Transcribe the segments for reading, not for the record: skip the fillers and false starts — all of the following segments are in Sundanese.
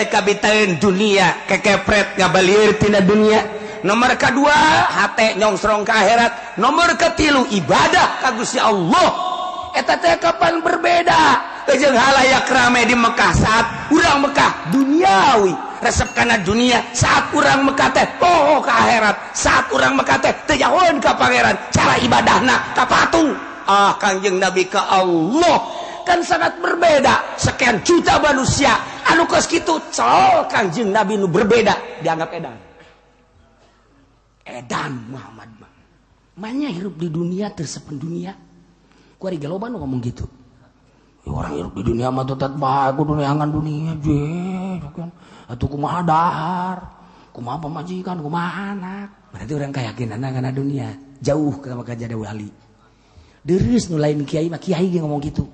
teka bitaeun dunia kekepret ngabalieur tina dunia. Nomor kedua hate nyongsrong ke akhirat. Nomor ketilu ibadah ka Gusti Allah. Eta teh kapan berbeda jeung halayak rame di Mekah saat urang Mekah duniawi resep kana dunia, saat urang Mekah teh poho ka akhirat, saat urang Mekah teh teu nyahoan ka pangeran, cara ibadahna ka patung. Kanjeng Nabi ka Allah kan sangat berbeda. Sekian juta manusia anu kos kitu col Kanjeng Nabi nu berbeda dianggap edan Muhammad mah manya hirup di dunia tersepen dunia ku ari galoba nu ngomong gitu. Orang hirup di dunia mah tetep bae kudu neangan dunia je kan atuh kumaha dahar kumaha pamajikan kumaha anak berarti urang kayakinanna kana dunia jauh ka jadi wali. Deres nu lain kiai mah kiai ge ngomong gitu.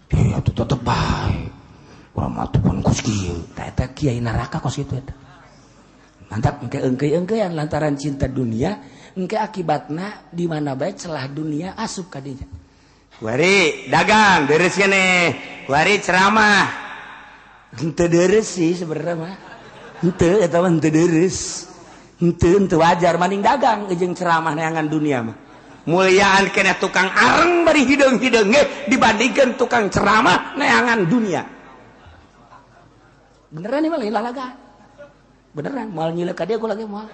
Atuh tetep bae urang mah atuh pun kos kieu eta kiai neraka kos kitu eta. Mantap engke engkeuan lantaran cinta dunia engke akibatna di mana bae celah dunia asup ka dinya. Wari dagang deres keneh, wari ceramah. Henteu deres sih sebenarnya mah. Henteu eta mah henteu deres. Henteu wajar maning dagang jeung ceramah neangan dunia mah. Muliaan keneh tukang areng bari hideung-hideung ge dibandingkeun tukang ceramah neangan dunia. Beneran ieu mah lain lalaga. Beneran moal nyileuk ka dia ku lagi moal.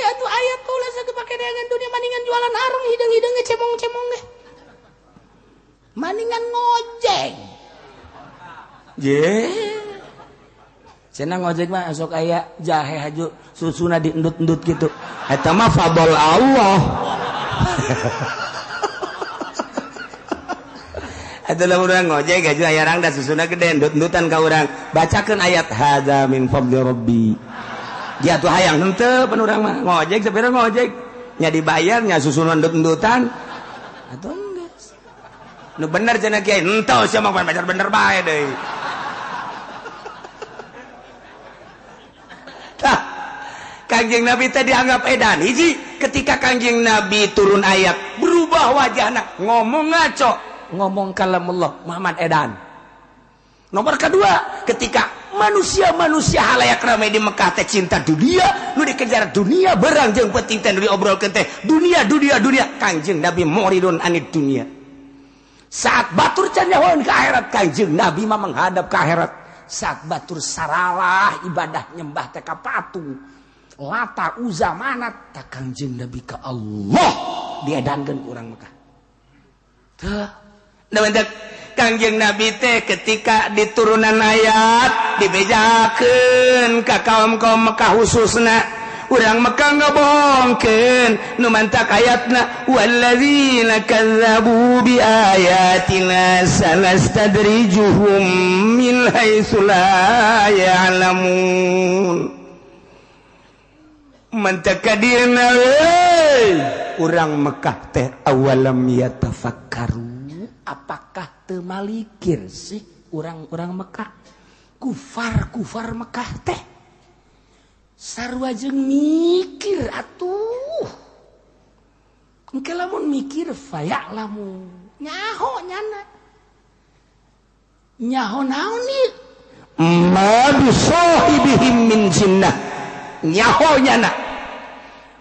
Atuh ayat kula saged pake dagangan dunia maningan jualan areng hideung-hideung ge cemong-cemong ge. Maningan ngojek. Cenah ngojek mah sok aya jahe haju susuna diendut-endut gitu. Eta mah fadl Allah. Eta lamun urang ngojek haju aya rangda susuna gede endut-endutan ka urang. Bacakeun ayat hadza min fadli rabbi. Dia tuh hayang henteu pan urang mah ngojek sapira ngojek nya dibayar nya susuna endut-endutan. Atuh geus. Nu bener cenah kiai henteu sia mah pacar bener bae deui. Kanjeng Nabi teh dianggap edan. Hiji ketika Kanjeng Nabi turun ayat berubah wajahna ngomong ngaco, ngomong kalamullah Muhammad edan. Nomor kedua ketika manusia-manusia halayak ramai di Mekah teh cinta dunia, nu dikejar dunia barang jeung penting teh nu diobrolkeun teh dunia. Kanjeng Nabi muridun anid dunia. Saat batur can nyahoan ke akhirat Kanjeng Nabi mah menghadap ke akhirat. Saat batur saralah ibadah nyembah teh ka patung Lata Uzza Manat tak Kanjeng Nabi ka Allah diedankeun ku urang Mekah. Teu da Kanjeng Nabi teh ketika diturunan ayat dibejakeun ka kaum-kaum Mekah khususna urang Mekah ngabohongkeun nu mantak ayatna walladzina kazzabu bi ayatina sanastadrijuhum min haitsu la ya'lamun. Mantak kadirna urang Mekah teh awalam yatafakkaru. Apakah teu malikir sih orang-orang Mekah kufar Mekah teh sarua jeung mikir atuh engke lamun mikir faya lamun nyaho nyana nyaho naon ieu ma bisahibihim min jinnah nyaho nyana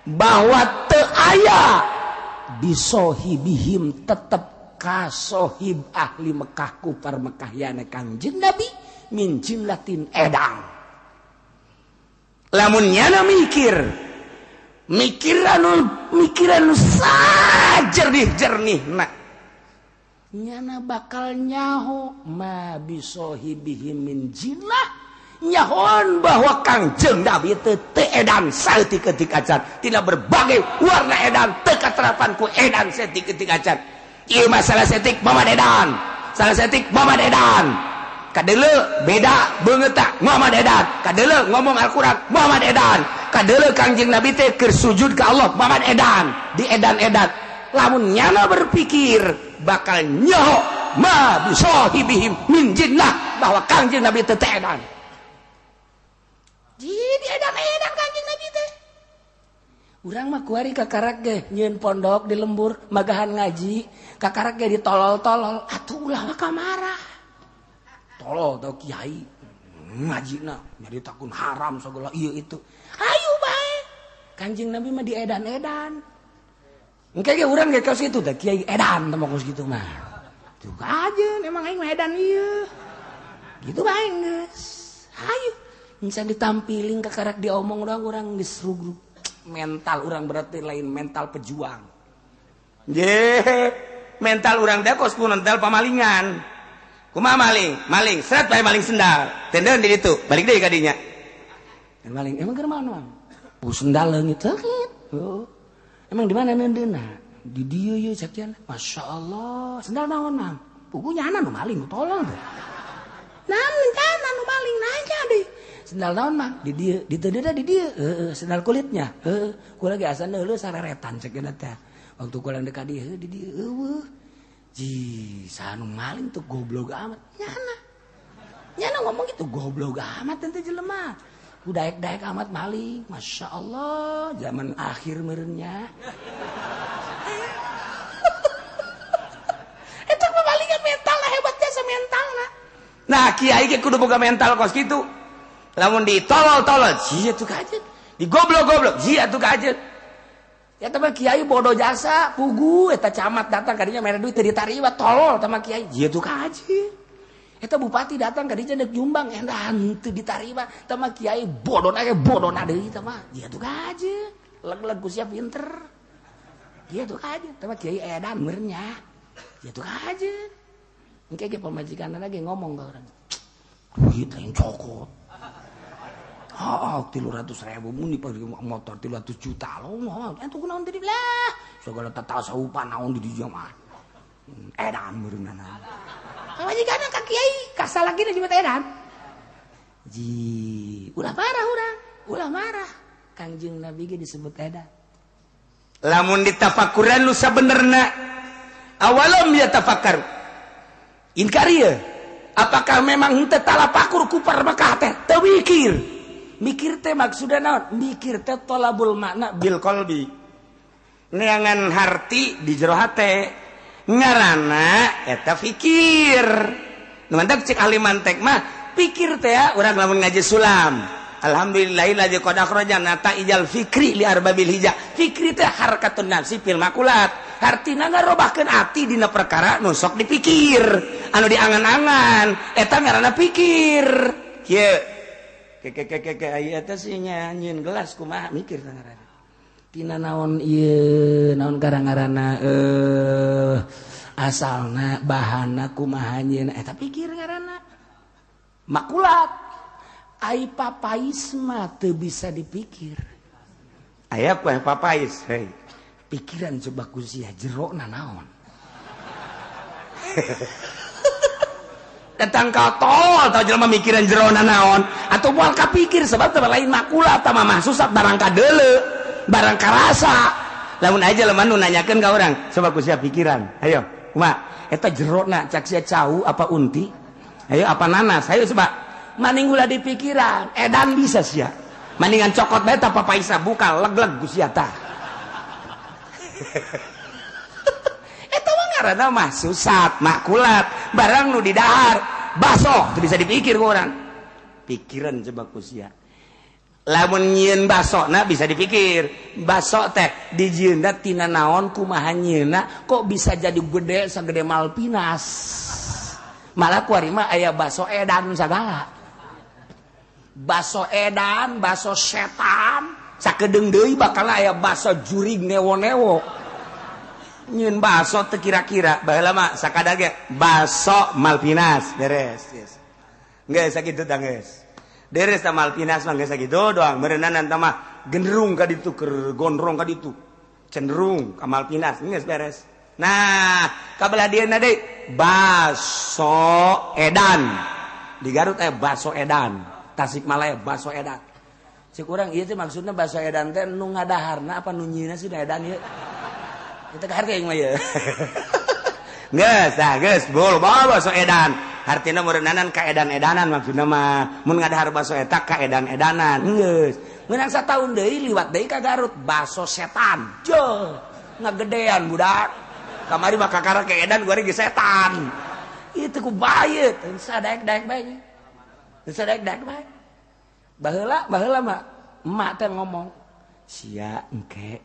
bahwa teu aya bisahibihim tetep kasohib ahli Mekah kufar Mekah yana Kanjeng Nabi min jinlatin edang. Lamun nyana mikiran sajernih-jernihna nyana bakal nyaho ma bisohibihim min jinlah nyahoan bahwa Kanjeng Nabi teu edan saeutik-eutik acan tina berbagai warna edan teu katerapan ku edan saeutik-eutik acan. Ieu masalah setik Muhammad edan. Salah setik Muhammad edan. Kadeuleu beda beungeut tak Muhammad edan. Kadeuleu ngomong Al-Qur'an Muhammad edan. Kadeuleu Kanjeng Nabi teh keur sujud ka Allah Muhammad edan. Di edan-edan. Lamun nyana berpikir bakal nyaho ma bisahibihim min jinnah bahwa Kanjeng Nabi teh edan. Jadi edan-edan Kanjeng Nabi teh. Urang mah kuari kakarak ge nyieun pondok di lembur magahan ngaji, kakarak ge ditolol-tolol, atuh ulah mah kamarah. Tolol tau kiai. Ngajina nyari takun haram segala ieu itu. Ayo bae. Kanjeng Nabi mah diedan-edan. Engke ge urang ge kaos kitu teh kiai edan teh kaos kitu mah. Tuh aja emang aing mah edan ieu. Gitu bae geus. Ayo. Bisa ditampilin kakarak diomong urang geus rugrug. Mental orang berarti lain mental pejuang. Mental orang teh kos mental pamalingan. Kumaha maling seret bae maling sendal. Tendeun di ditu, balik deui ka dinya. Maling emang keur mana? Sendal leungit sakit. Oh. Emang di mana neundeuna? Di dieu ye sakian. Masyaallah, sendal naon, Mang? Pugu nyana nu maling tolong teh. Naon nyana nu maling nanya deui. Sendal naon mah di dieu diteu di dieu sendal kulitnya kula ge asa neuleuh sareretan cek eta teh waktu kula dekat dieu di dieu eueuh ji sanu maling tuh goblok amat nyana ngomong gitu goblok amat teh jelema daek-daek amat maling masyaallah zaman akhir meureunnya eta pamalingan mental hebatnya sementalna nah kiai ge kudu boga mental kos kitu. Lamun ditolol-tolol, sia tuh kajet. Digoblok-goblok, sia tuh kajet. Ya teman kiai bodoh jasa, pugu, eta camat datang kadinya mere duit teu ditariwa tolol sama kiai, sia tuh kajet. Eta bupati datang kadinya deuk nyumbang, endan teu ditariwa, sama kiai bodona deui teh mah, sia tuh kajet. Leg-leg ku sia pinter. Sia tuh kajet, sama kiai edan meurnya. Sia tuh kajet. Engke ge pamajikanna ge ngomong ka urang. Duit lain cokot. 300.000 mun dipake motor 300 juta lo moal entu kunaon teh lah segala tata saupan naon di dieu mah edan meureunana pamajikanna ka kiai kasalagina di edan ji ulah marah Kanjeng Nabi ge disebut edan lamun ditafakuran lu sabenerna awalam yatafakkaru inkarieu apakah memang henteu talapakur ku parmekah teh teu mikir teh maksudna naon? Mikir teh tolabul makna bil qalbi. Neangan harti di jero hate. Ngaranna eta fikir. Nu mantep cek ahli mantek mah pikir teh ya urang lamun ngaji sulam. Alhamdulillahilladzi qad akhrajana ta'ijal fikri li arbabil hijah. Fikri teh harakatun nafsi fil makulat. Hartina ngarobahkeun ati dina perkara nu sok dipikir. Anu diangan-angan eta ngaranna pikir. Kieu aya eta sih nyieun gelas kumaha mikir teh ngaranna. Tina naon ieu naon garang-garana asalna bahanna kumaha nyieun eta pikir ngaranna. Makulat ai papais mah teu bisa dipikir. Aya kueh papais hei. Pikiran coba ku sia jerona naon. Datang ka tol tau jelema mikiran jerona naon atau moal kapikir sebab teh lain makulat tah mah susah barang kadeuleu barang karasa lamun aja lemah nu nanyakeun ka urang coba ku sia pikiran ayo kumaha eta jerona cak sia cau apa unti ayo apa nanas ayo coba maning ulah di pikiran edan bisa sia maningan cokot bae tah papaisa buka leg-leg ku sia tah karena mah susat, makulat, barang nu di dahar, baso, itu bisa dipikir orang. Pikiran coba kusia. Lamun nyieun baso, nah bisa dipikir. Baso teh dijieunna tina naon kumaha nyieunna kok bisa jadi gede sagede Malpinas. Malah kuari mah aya baso edan sagala. Baso edan, baso setan, sakedeung deui bakal aya baso jurig newo-newo. Nyieun baso teu kira-kira baheula mah sakada ge baso Malpinas beres yes. Geus sakitu tah geus. Beres tah Malpinas mah geus sakitu doang meureunana tah mah genderung ka ditu keur gondrong ka ditu. Cenderung ka Malpinas geus beres. Nah, kabelah dieuna deui baso edan. Di Garut baso edan, Tasikmalaya baso edan. Cek urang ieu teh maksudna baso edan teh nu ngadaharna apa nu nyieunna sih edan ieu. Kita ke harga yang mah ya. Geus, bol bawa baso edan. artinya merendanan kaedan-edanan maksudna mah mun ngadahar baso eta kaedan-edanan geus meunang sataun deui liwat deui ka Garut baso setan jo ngagedean budak kamari mah kakara kaedan gua ge setan itu ku bae teu sadek-dek bae teu sadek-dek bae baheula mah emak teh ngomong sia engke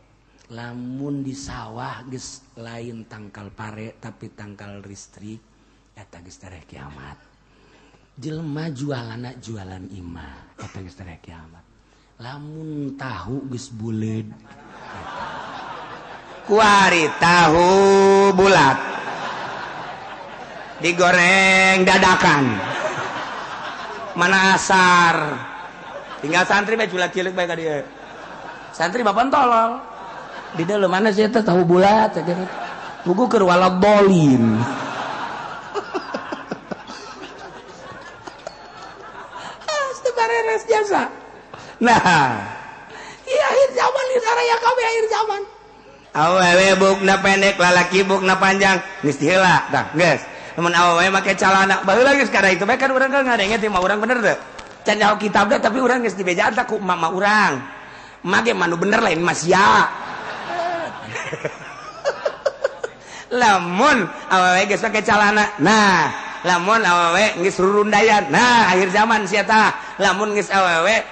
lamun di sawah geus lain tangkal pare tapi tangkal listrik eta geus teh kiamat jelema jualanna jualan imah eta geus teh kiamat lamun tahu geus buleud kuari tahu bulat digoreng dadakan mana asar tinggal santri bae culat cileuk bae ka dieu santri bapan tolol di dalam mana sih itu tahu bulat aja buku keur walad dolin astaghfirullahaladzim jasa nah iya akhir zaman di saraya kabeh akhir zaman awewe bukna pendek lalaki bukna panjang geus diheula tah geus mun awewe make calana baheula geus kada itu bae kan urang kan ngadenge teh mah urang bener teh can nyaho kitab teh tapi urang geus dibejaan tah ku mama urang mage manu bener lain masya lamun awewe geus pake calana nah lamun awewe geus rurundayan nah akhir zaman sia tah lamun geus awewe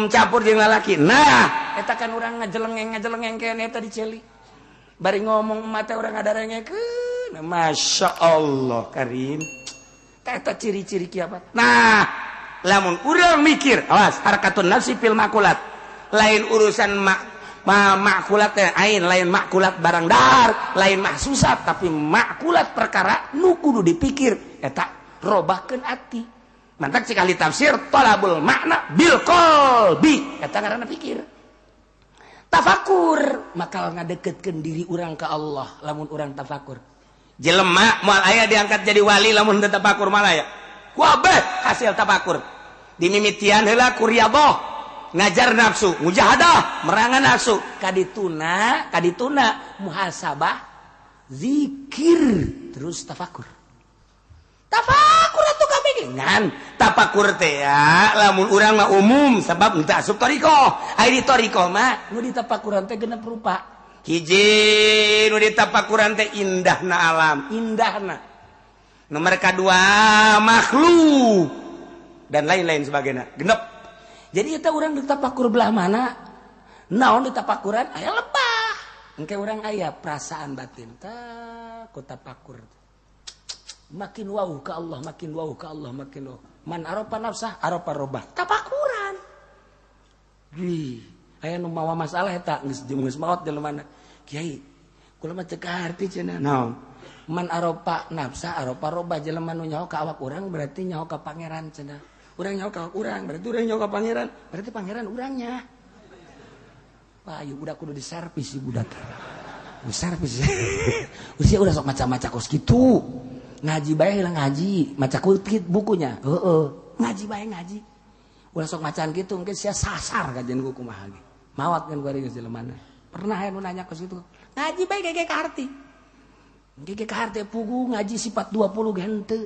campur jeung lalaki nah eta kan urang ngajelengeng kene eta diceli bari ngomong mate urang ngadarengekeun masyaallah karim eta ciri-ciri kiamat nah lamun urang mikir awas harakatun nafsi fil makulat lain urusan makulat ain lain makulat barang dar lain mahsusat tapi makulat perkara nu kudu dipikir eta robahkeun ati mantak cik ahli tafsir talabul makna bil qalbi eta ngaranna pikir tafakur makal ngadeketkeun diri urang ka Allah lamun urang tafakur jelema moal aya diangkat jadi wali lamun teu tafakur malah ya kuabeh hasil tafakur dimimitian heula ku riyadhah ngajar nafsu mujahadah merangan nafsu kadituna muhasabah zikir terus tafakur atuh kabeh ngan tafakur teh ya lamun urang mah umum sabab teu asup thariqah aya di thariqah mah nu ditafakuran teh genep rupa hiji nu ditafakuran teh indahna alam indahna nomor kadua makhluk dan lain-lain sebagainya genep jadi kita orang ditapakur belah mana naon ditapakuran aya lebah engke urang aya perasaan batin tah ku tapakur makin wauh ka Allah makin wauh ka Allah makin wauh man arafa nafsah arafa robah tapakuran aya nu mawa masalah eta geus maot jelema kiai kula mah teu kaharti cenah naon man arafa nafsah arafa robah jelema nu nyaho ka awak urang berarti nyaho ka pangeran cenah urang nyaho ka urang berarti urang nyaho ka pangeran berarti pangeran urangnya Pak ayo budak kudu diservis si budak diservis usia udah sok maca-maca kos gitu ngaji bae hilang ngaji maca kultit bukunya ngaji bae ngaji udah sok macaan gitu mungkin sia sasar kajian ku kumaha ge mawat kan gua geus jelemana pernah aya nu nanya kos gitu ngaji bae gege ka harti gege ka harti pugu ngaji sifat 20 ge henteu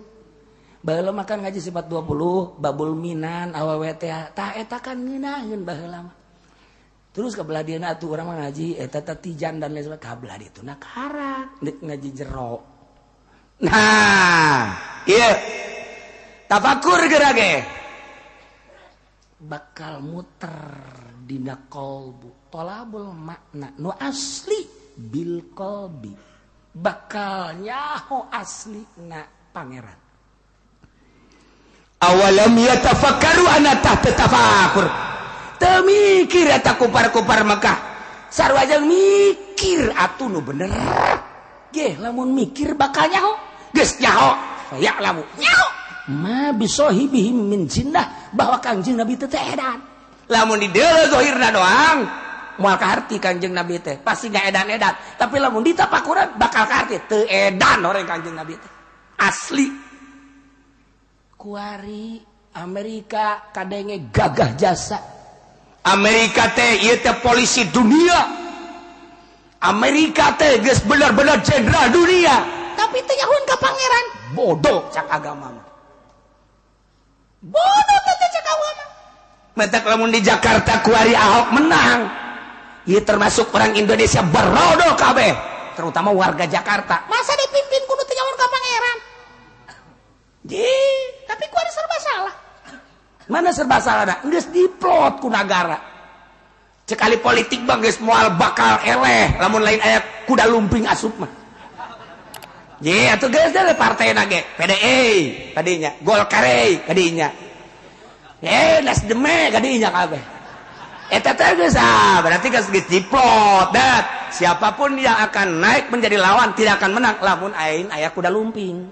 baheula makan ngaji sifat 20 babul minan awewe teh tah eta kan ngeunaheun baheula mah terus kabelah dieuna atuh urang mah ngaji eta tijan dan lain sebagainya kabelah dituna karak ngaji jero nah ieu tafakur gerage bakal muter dina qalbu talabul makna nu asli bil qalbi bakal nyaho aslina pangeran awalam yatafakkaru ana tahta tafakur teu mikir eta kupar-kupar Mekah sarua jeung mikir atuh nu bener ge lamun mikir bakal nyaho geus nyaho ya lamu nyaho ma bisohibihim min jinnah bahwa Kangjeng Nabi teh edan lamun di deuleu zahirna doang moal kaharti Kangjeng Nabi teh pasti enggak edan-edan tapi lamun ditapakuran bakal kaharti teu edan orang Kangjeng Nabi teh asli kuari Amerika kadenge gagah jasa Amerika teh ieu teh polisi dunia Amerika teh geus bener-bener jenderal dunia tapi teh nyahoan ka pangeran bodoh cak agama mah. Bodoh teh cak agama. Mata lamun di Jakarta kuari Ahok menang. Ieu termasuk orang Indonesia berodo kabeh, terutama warga Jakarta. Masa dipimpin kudu teh nyawer ka pangeran? Tapi kuari serba salah. Mana serba salah? Geus diplot ku nagara. Cekali politik bang geus moal bakal eleh lamun lain aya kuda lumping asup mah. Atuh geus da partai nage PDI kadinya, Golkar kadinya. Nasdem kadinya kabeh. Eta teh geus berarti geus diplot dat. Siapapun yang akan naik menjadi lawan tidak akan menang lamun ain aya kuda lumping.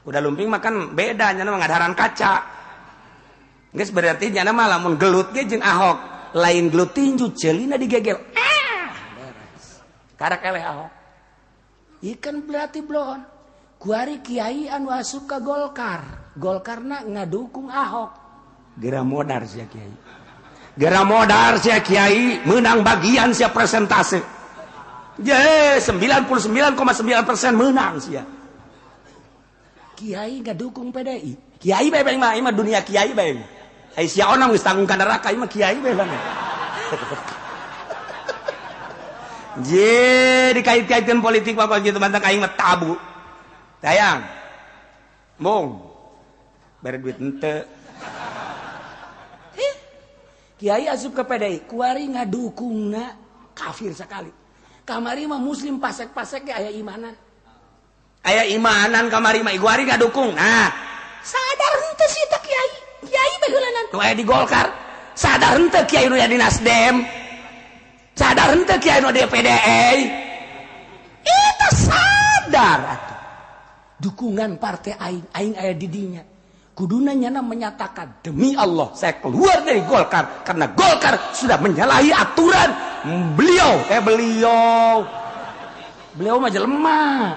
Kuda lumping makan beda nya ngadaran kaca. Geus berarti nya mah lamun gelut ge jeung Ahok lain gelut tinju celina digegel. Beres. Karak eleh Ahok. Ikan berarti blon. Kuari kiai anu asup ka Golkar. Golkarna ngadukung Ahok. Gera modar sia kiai. Gera modar sia kiai menang bagian sia persentase. 99,9% menang sia. Kiai ngadukung PDI. Kiai bae mah ieu mah dunia kiai bae. Ai sia onang geus tanggung ka neraka ieu mah kiai bae bang. Dikait-kaitkeun politik bakal gitu mantap aing mah tabu. Sayang. Mung. Bare duit henteu. Kiai asup ke PDI, kuari ngadukungna kafir sekali. Kamari mah muslim pasek-pasek ge aya imanan. Aya imanan kamari mah kuari ngadukung. Nah, sadar henteu si eta kiai. Kiai baheulanan. Nu aya di Golkar. Sadar henteu kiai nu aya di Nasdem. Sadar henteu kiai nu di PDI. Eta sadar atuh. Dukungan partai aing aya di dinya. Kuduna nyana menyatakan demi Allah saya keluar dari Golkar karena Golkar sudah menyalahi aturan beliau mah jelema.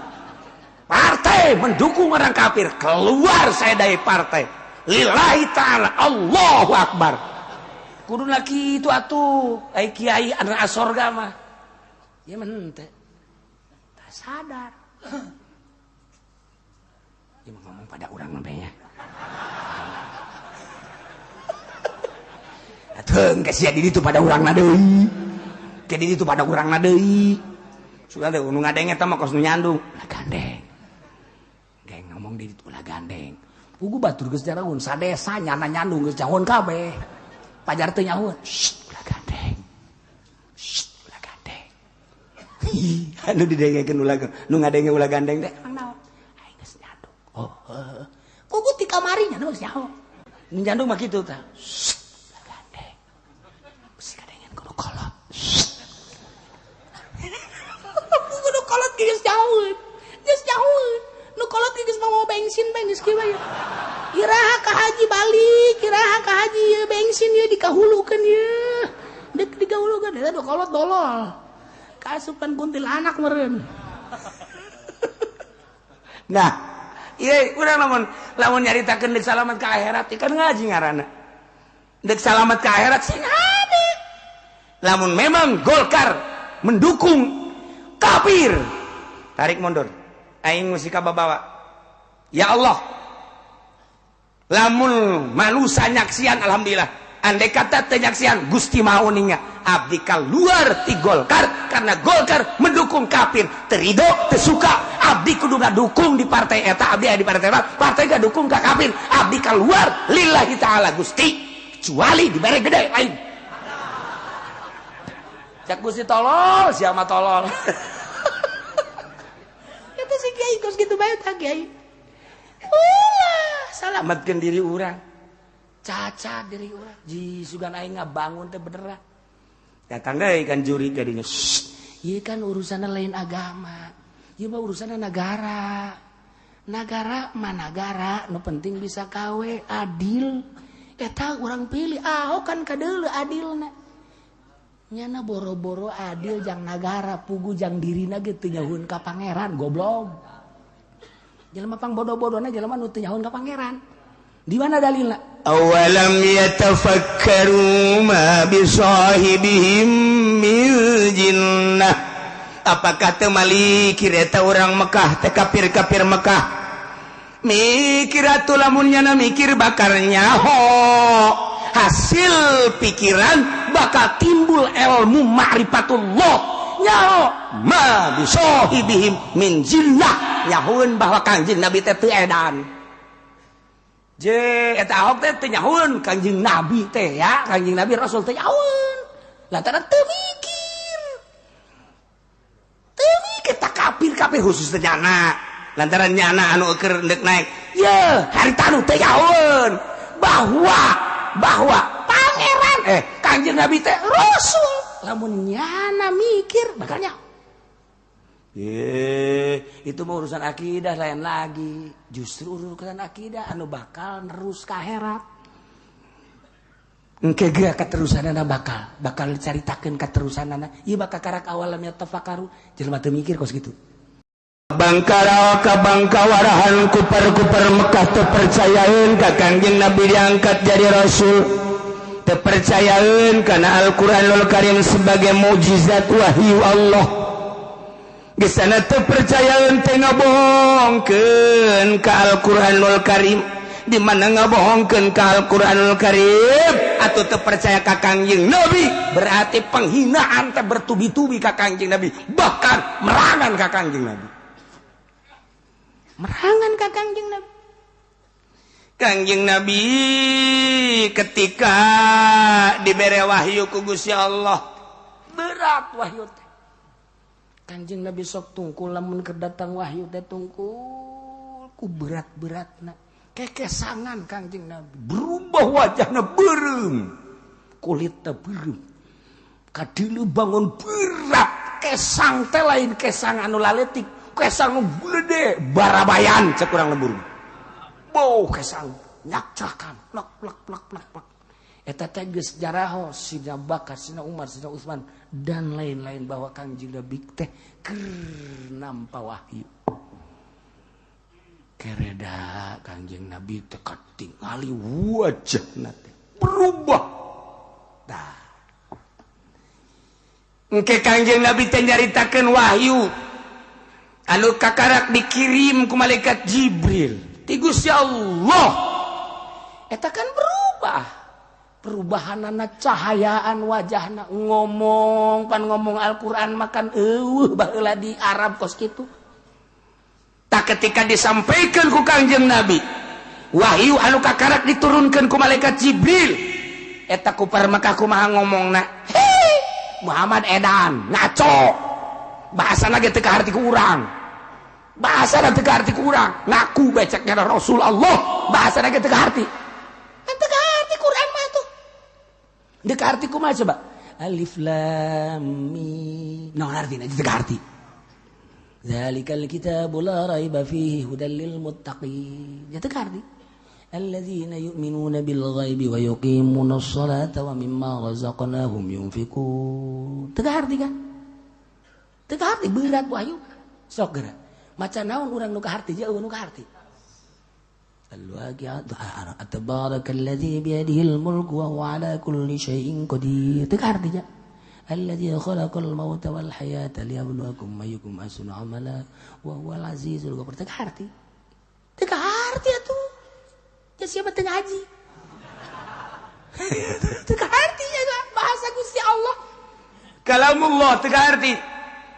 Partai mendukung orang kafir, keluar saya dari partai. Lillahi ta'ala, Allahu Akbar. Kuduna kitu atuh, ai kiai anu asorga mah. Ya mente. Tak sadar. Dia ngomong pada orang namanya. Atuh geus sia di ditu pada urang deui. Ke di ditu pada urang deui. Sudah teh nu ngadeng eta mah kos nu nyandung. Ulah gandeng. Geng ngomong di ditu ulah gandeng. Pugu batur geus jaraun sadesa nyana nyandung geus jahon kabeh. Pajar teu nyahoun. Ulah gandeng. Ulah gandeng. Anu didengekeun ulah nu ngadenge ulah gandeng teh naon? Aing geus nyandung. Oh, pugu ti kamari nyandung geus nyaho. Nu nyandung mah kitu tah. Kolot. Kudu kolot geus jauh. Nu kolot geus mau bensin geus kieu bae. Iraha ka haji balik, iraha ka haji ieu bensin ieu dikahulukeun ieu. Dek dikahulukeun eta kolot dolol. Kaasupan kuntilanak meureun. Nah, ieu urang lamun nyaritakeun deuk salamet ka akhirat kan ngaji ngaranna. Deuk salamet ka akhirat sing hade. Lamun memang Golkar mendukung kafir, tarik mundur. Aing musika babawa. Ya Allah, lamun manusia nyaksian alhamdulillah. Andai kata teu nyaksian Gusti mauninga abdi kaluar ti Golkar karena Golkar mendukung kafir. Terido teu suka abdi kudu ngadukung di partai eta, abdi aya di partai eta, partai ngadukung ka kafir. Abdi kaluar lillahi taala Gusti. Kecuali dibere gede lain. Cak Gusti tolol, siapa tolol. Itu si kiai kos gitu bae tah kiai. Ulah, salametkeun diri urang. Caca diri urang. Ji sugan aing ngabangun teh beneran. Datang deui kan juri kadinya. Ieu kan urusanna lain agama. Ieu mah urusanna negara. Negara mah negara, nu penting bisa kawe adil. Eta urang pilih Ahok kan kadeuleu adilna. Nyana boro-boro adil jang nagara pugu jang dirina ge teu nyahoun ka pangeran goblok. Jelema pang bodoh-bodohna jelema nu teu nyahoun ka pangeran. Di mana dalilna? Awalam yatafakkaru ma bisahibihim min jinnah. Apakah teu malikir eta urang Mekah teh kafir-kafir Mekah mikir atuh lamun nyana mikir bakal nyaho hasil pikiran bakal timbul ilmu ma'rifatullah nyaho ma bisohibihim min jillah nyahuun bahwa Kangjeng Nabi teh teu edan je eta ahok teh teu nyahuun Kangjeng Nabi teh ya Kangjeng Nabi Rasul teh nyahuun lantaran teu mikir tak kafir khusus teh nyana lantaran nyana anu keur deuk naik ye harita anu teh nyahuun bahwa pangeran Kangjeng Nabi teh Rasul lamun nyana mikir bakal nyaho itu mah urusan akidah lain lagi justru urusan akidah anu bakal nerus ka akhirat engke geura katerusanana bakal caritakeun katerusanana ieu bakal karak awalam ya tafakaru jelema teu mikir kos kitu bangkara ka bangkawarahan kupar-kupar Mekah teu percayaeun ka Kangjeng Nabi diangkat jadi rasul teu percayaeun kana Al-Qur'anul Karim sebagai mukjizat wahyu Allah geus sana teu percayaeun teh ngabohongkeun ka Al-Qur'anul Karim di mana ngabohongkeun ka Al-Qur'anul Karim atuh teu percaya ka Kangjeng Nabi berarti penghinaan teh bertubi-tubi ka Kangjeng Nabi bahkan merangan ka Kangjeng Nabi Kangjeng Nabi ketika dibere wahyu ku Gusti Allah berat wahyu teh Kangjeng Nabi sok tungkul lamun keur datang wahyu teh tungkul ku berat-beratna kekesangan Kangjeng Nabi berubah wajahna beureum kulitna beureum kadieu bangun berat kesang teh lain kesang anu laletik kesang nu gede barabayan cek urang lembur bau kesang nyakcakan plak eta teh geus jaraho Sina Bakar Sina Umar Sina Utsman dan lain-lain bahwa Kangjeng Nabi teh keur nampa wahyu kereda Kangjeng Nabi teh katingali wajahna teh berubah tah engke Kangjeng Nabi teh nyaritakeun wahyu anu kakarak dikirim ku malaikat Jibril ti Gusti Allah eta kan berubah perubahanana cahayaan wajahna ngomong Al-Qur'an makan baheula di Arab kos kitu tak ketika disampaikan ku Kangjeng Nabi wahyu anu kakarak diturunkeun ku malaikat Jibril eta ku para Mekah kumaha ngomongna Muhammad edan ngaco bahasana ge teu kaharti ku urang bahasana teu kaharti ku urang ngaku beceknya Rasul Allah bahasana ge teu kaharti teu kaharti Quran mah tuh teu kaharti kumaha coba alif lam mim naon artina teu kaharti zalikal kitabu la raiba fihi hudal lil muttaqin teu kaharti alladzina yu'minuna bil ghaibi wa yuqimunas salata wa mimma razaqnahum yunfiqun teu kaharti kan teu kaharti berat wahyu sok geura maca naon urang nu kaharti jeung nu kaharti al-waqi'at tabarakallazzi bi yadihil mulku wa huwa ala kulli syai'in qadir teu kaharti nya alladzi khalaqal mauta wal hayata liyabluwakum ayyukum ahsanu amala wa huwal azizul ghafur teu kaharti atuh teh siapa teu ngaji teu kaharti nya bahasa Gusti Allah kalamullah teu kaharti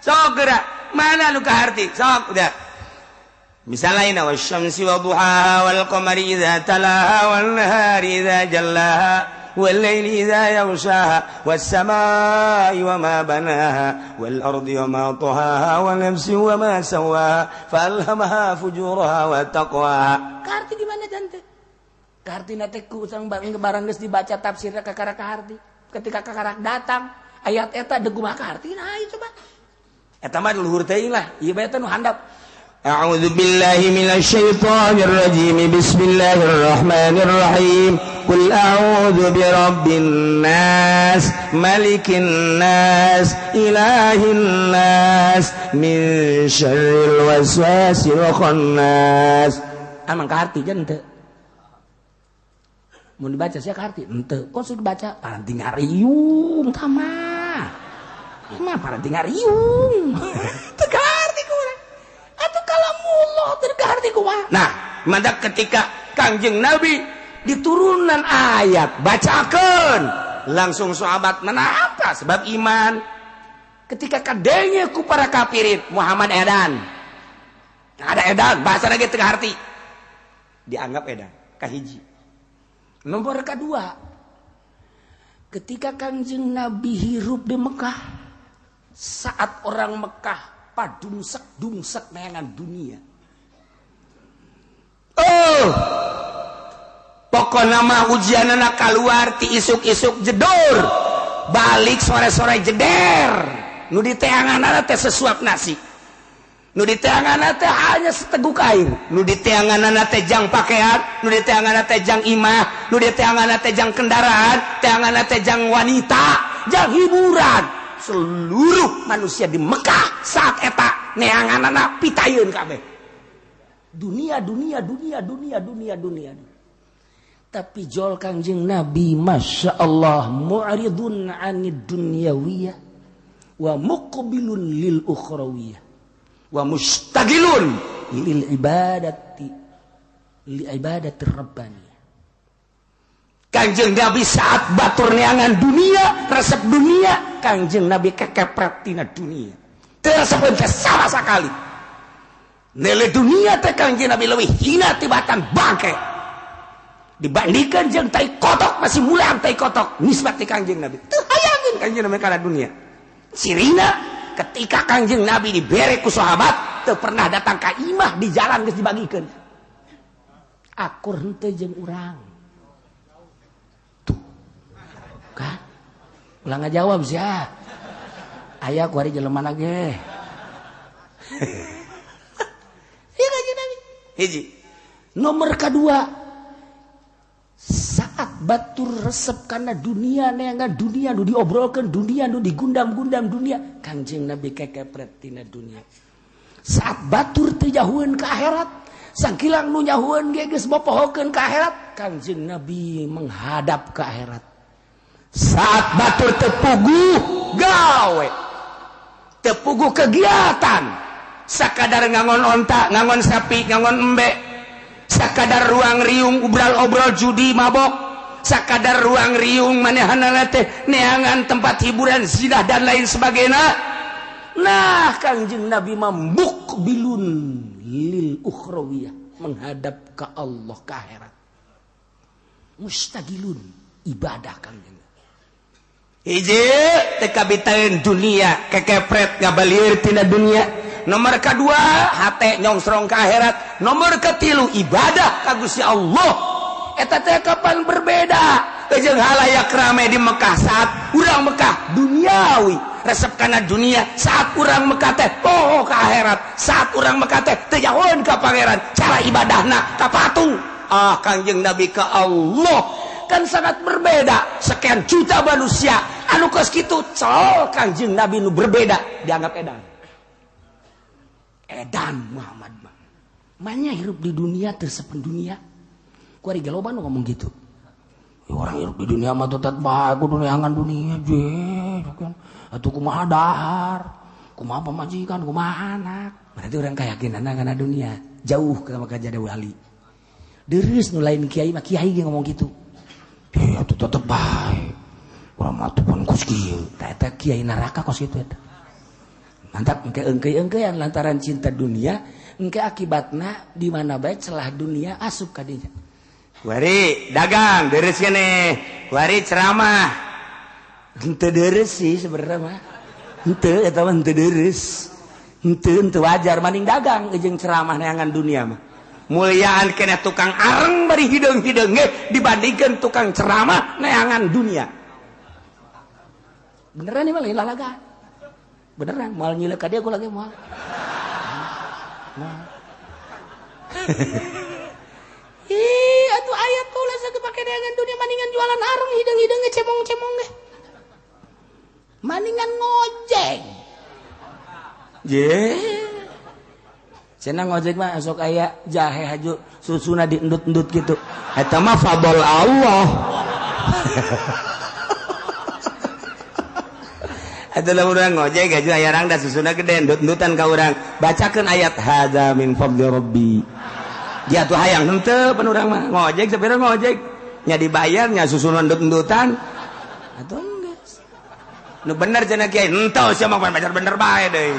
sok geura mana nu kaharti sok udah misalnya wasyamsi wadhuhaha wal qamari idza talaha wan nahari idza jallaha wal laili idza yaghshaha was samai wama banaha wal ardi wama tahaha wa nafsin wama sawaha falhamaha fujuraha wa taqwaha kaharti di mana tante kahartina teh ku sang barang geus dibaca tafsirna kakara kaharti ketika kakara datang ayat eta deug kumaha kahartina ayo coba eta mah luhur teuing lah ieu bae teh nu handap a'udzu billahi minasy syaithanir rajim bismillahirrahmanir rahim qul a'udzu birabbin nas malikin nas ilahin nas min syarril waswasil khannas amang kaharti jan teu mun dibaca sia kaharti henteu kok sudah dibaca paranti ngariung tamah mah paranti ngariung teu kaharti ku urang atuh kalamullah teu kaharti kumaha nah maka ketika Kangjeng Nabi diturunan ayat bacakan langsung sahabat mana apa sebab iman ketika kadenya ku para kafirin Muhammad edan ada edan bahasa lagi tengah arti dianggap edan kahiji. Nomor kedua ketika Kangjeng Nabi hirup di Mekah saat orang Mekah padungsek dengan dunia pokoknya mah ujian anak keluar ti isuk-isuk jedor balik sore-sore jeder nu di teanganna teh sesuap nasi nu di teanganna teh hanya seteguk air nu di teanganna teh jang pakaian nu di teanganna teh jang imah nu di teanganna teh jang kendaraan teanganna teh jang wanita jang hiburan seluruh manusia di Mekah saat eta neanganna pitayeun kabeh dunia. Tapi jol Kangjeng Nabi Masya Allah mu'ridun anid dunyawiyah wa muqbilun lil ukhrawiyah wa mustagilun lil ibadati rabbaniyah. Kangjeng Nabi saat batur neangan dunia resep dunia Kangjeng Nabi kekepret tina dunia tersebut sama sekali nilai dunia teh Kangjeng Nabi lebih hina tibatan bangke dibandingkan jeung tai kotok masih mulaan tai kotok nisbat ti Kangjeng Nabi teu hayangin Kangjeng Nabi kana dunia sirina ketika Kangjeng Nabi dibere ku sahabat teu pernah datang ka imah di jalan geus dibagikeun akur henteu jeung urang tuh kan ulang ngajawab sia aya ku ari jelema ge ieu Kangjeng Nabi hiji. Nomor kedua saat batur resep karena dunia neangan dunia nu diobrolkan dunia nu digundam-gundam dunia Kangjeng Nabi kekepret tina dunia saat batur teu nyahueun ka akhirat sakilang nu nyahueun ge geus bopohokeun ka akhirat Kangjeng Nabi menghadap ke akhirat saat batur teu puguh gawe teu puguh kegiatan sakadar ngangon onta ngangon sapi ngangon embe sakadar ruang riung obrol judi mabok sakadar ruang riung manehanana teh neangan tempat hiburan zinah dan lain sebagainya nah Kangjeng Nabi mambuk bilun lil ukhrawiyah menghadap ke Allah ke akhirat mustagilun ibadah Kangjeng hiji teh kabitaeun dunia kekepret ngabalieur tina dunia. Nomor kedua hate nyongsrong ke akhirat. Nomor ketilu ibadah ka Gusti Allah. Eta teh kapan berbeda jeung halayak rame di Mekah saat urang Mekah duniawi resep kana dunia saat urang Mekah teh poho ka akhirat saat urang Mekah teh teu nyahoeun ka pangeran cara ibadahna ka patung Kangjeng Nabi ka Allah kan sangat berbeda sekian juta manusia anu kos kitu col Kangjeng Nabi nu berbeda dianggap edan Muhammad manya hirup di dunia tersepen dunia ku ari galoba nu ngomong gitu ya, orang hirup di dunia mah tetep bae kudu neangan dunia je kan atuh kumaha dahar kumaha pamajikan kumaha anak berarti urang kayakinanna kana dunia jauh ka jadi wali deureus nu lain kiai mah kiai ge ngomong gitu ya atuh tetep bae urang mah atuh pun kos kieu eta kiai neraka kos kitu eta mantap engke engke-engkean lantaran cinta dunia engke akibatna di mana bae celah dunia asup ka dinya wari dagang deres keneh wari ceramah henteu deres sih sebenarnya mah henteu eta mah henteu deres henteu wajar maning dagang jeung ceramah neangan dunia mah muliaan keneh tukang areng bari hideung-hideung ge dibandingkeun tukang ceramah neangan dunia beneran ieu mah lain lalaga beneran mal nyilek ka dia aku lagi mal ih atuh ayat tuh lah sakit pakai dengan dunia maningan jualan areng hidung cemong ge maningan ngojek cenah ngojek mah sok aya jahe haju susuna diendut-endut gitu eta mah fadl Allah adalah orang ngojek gaji ayarang dan susuna gede endut-endutan ka urang bacakeun ayat hadza min fadli rabbi jatuh hayang henteu penurang mah ngojek sepeda ngojek nya dibayarnya susunan ndut-ndutan atuh geus nu bener cenah kiai henteu sia mah bener bae deui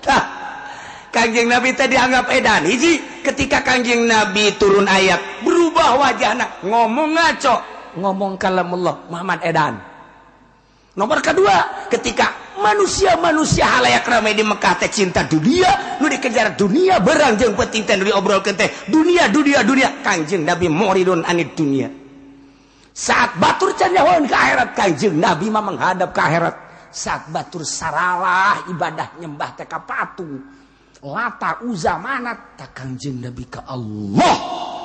tah Kangjeng Nabi teh dianggap edan hiji ketika Kangjeng Nabi turun ayat berubah wajahna ngomong ngaco ngomong kalamullah Muhammad edan. Nomor kedua ketika manusia-manusia halayak ramai di Mekah teh cinta dunia nu dikejar dunia berang jeung penting teh nu diobrolkeun teh dunia Kangjeng Nabi muridun anid dunia saat batur can nyahoan ke akhirat Kangjeng Nabi mah menghadap ke akhirat saat batur saralah ibadah nyembah teh ka patung Lata Uzza Manat tak Kangjeng Nabi ke Allah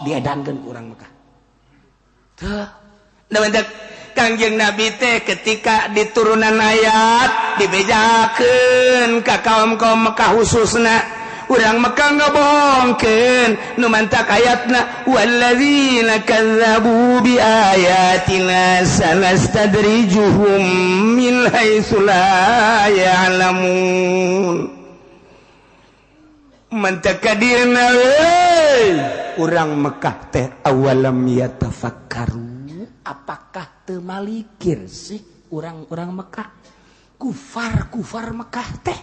diedankeun ku urang Mekah teu da Kangjeng Nabi teh ketika diturunan ayat dibejakeun ka kaum-kaum Mekah khususna urang Mekah ngabohongkeun nu mantak ayatna walladzina kazzabu biayatina sanastadrijuhum min haitsu la ya'lamun mantak kadirna urang Mekah teh awalam yatafakkaru apakah teu malikir sih orang-orang Mekah kufar Mekah teh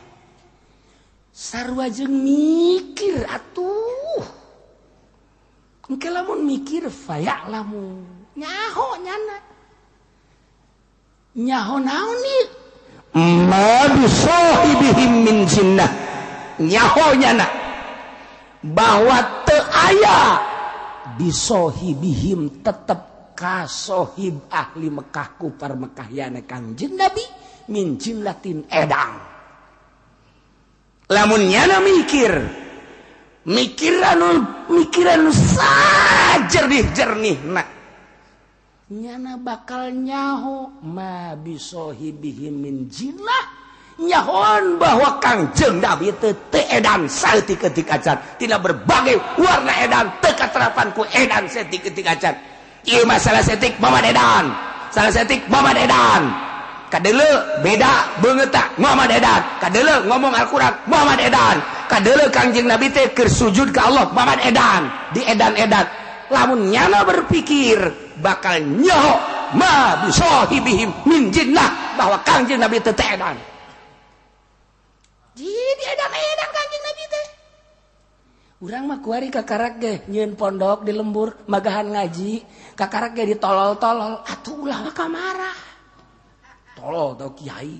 sarua jeung mikir atuh engke lamun mikir fayak lamun nyaho nyana nyaho naon ieu ma bisohibihim min jinnah nyaho nyana bahwa teu aya bisohibihim tetep kasohib ahli Mekah kufar Mekah yana Kangjeng Nabi min jinnatin edang lamun nyana mikiran sajernih-jernihna nyana bakal nyaho ma bisohibihim min jinnah nyahoan bahwa Kangjeng Nabi teu edan saeutik-eutik acan tina berbagai warna edan teu katerapan ku edan saeutik-eutik acan. Ieu masalah setik Muhammad edan. Salah setik Muhammad edan. Kadeuleu beda beungeut tak Muhammad edan. Kadeuleu ngomong Al-Qur'an Muhammad edan. Kadeuleu Kangjeng Nabi teh keur sujud ka Allah Muhammad edan. Di edan-edan. Lamun nyana berpikir bakal nyaho ma bisohibihim min jinnah bahwa Kangjeng Nabi teh edan. Jadi edan-edan Kangjeng Nabi teh. Urang mah kuari kakarak ge nyieun pondok di lembur magahan ngaji kakarak ge ditolol-tolol atuh ulah ka marah tolol tau kiai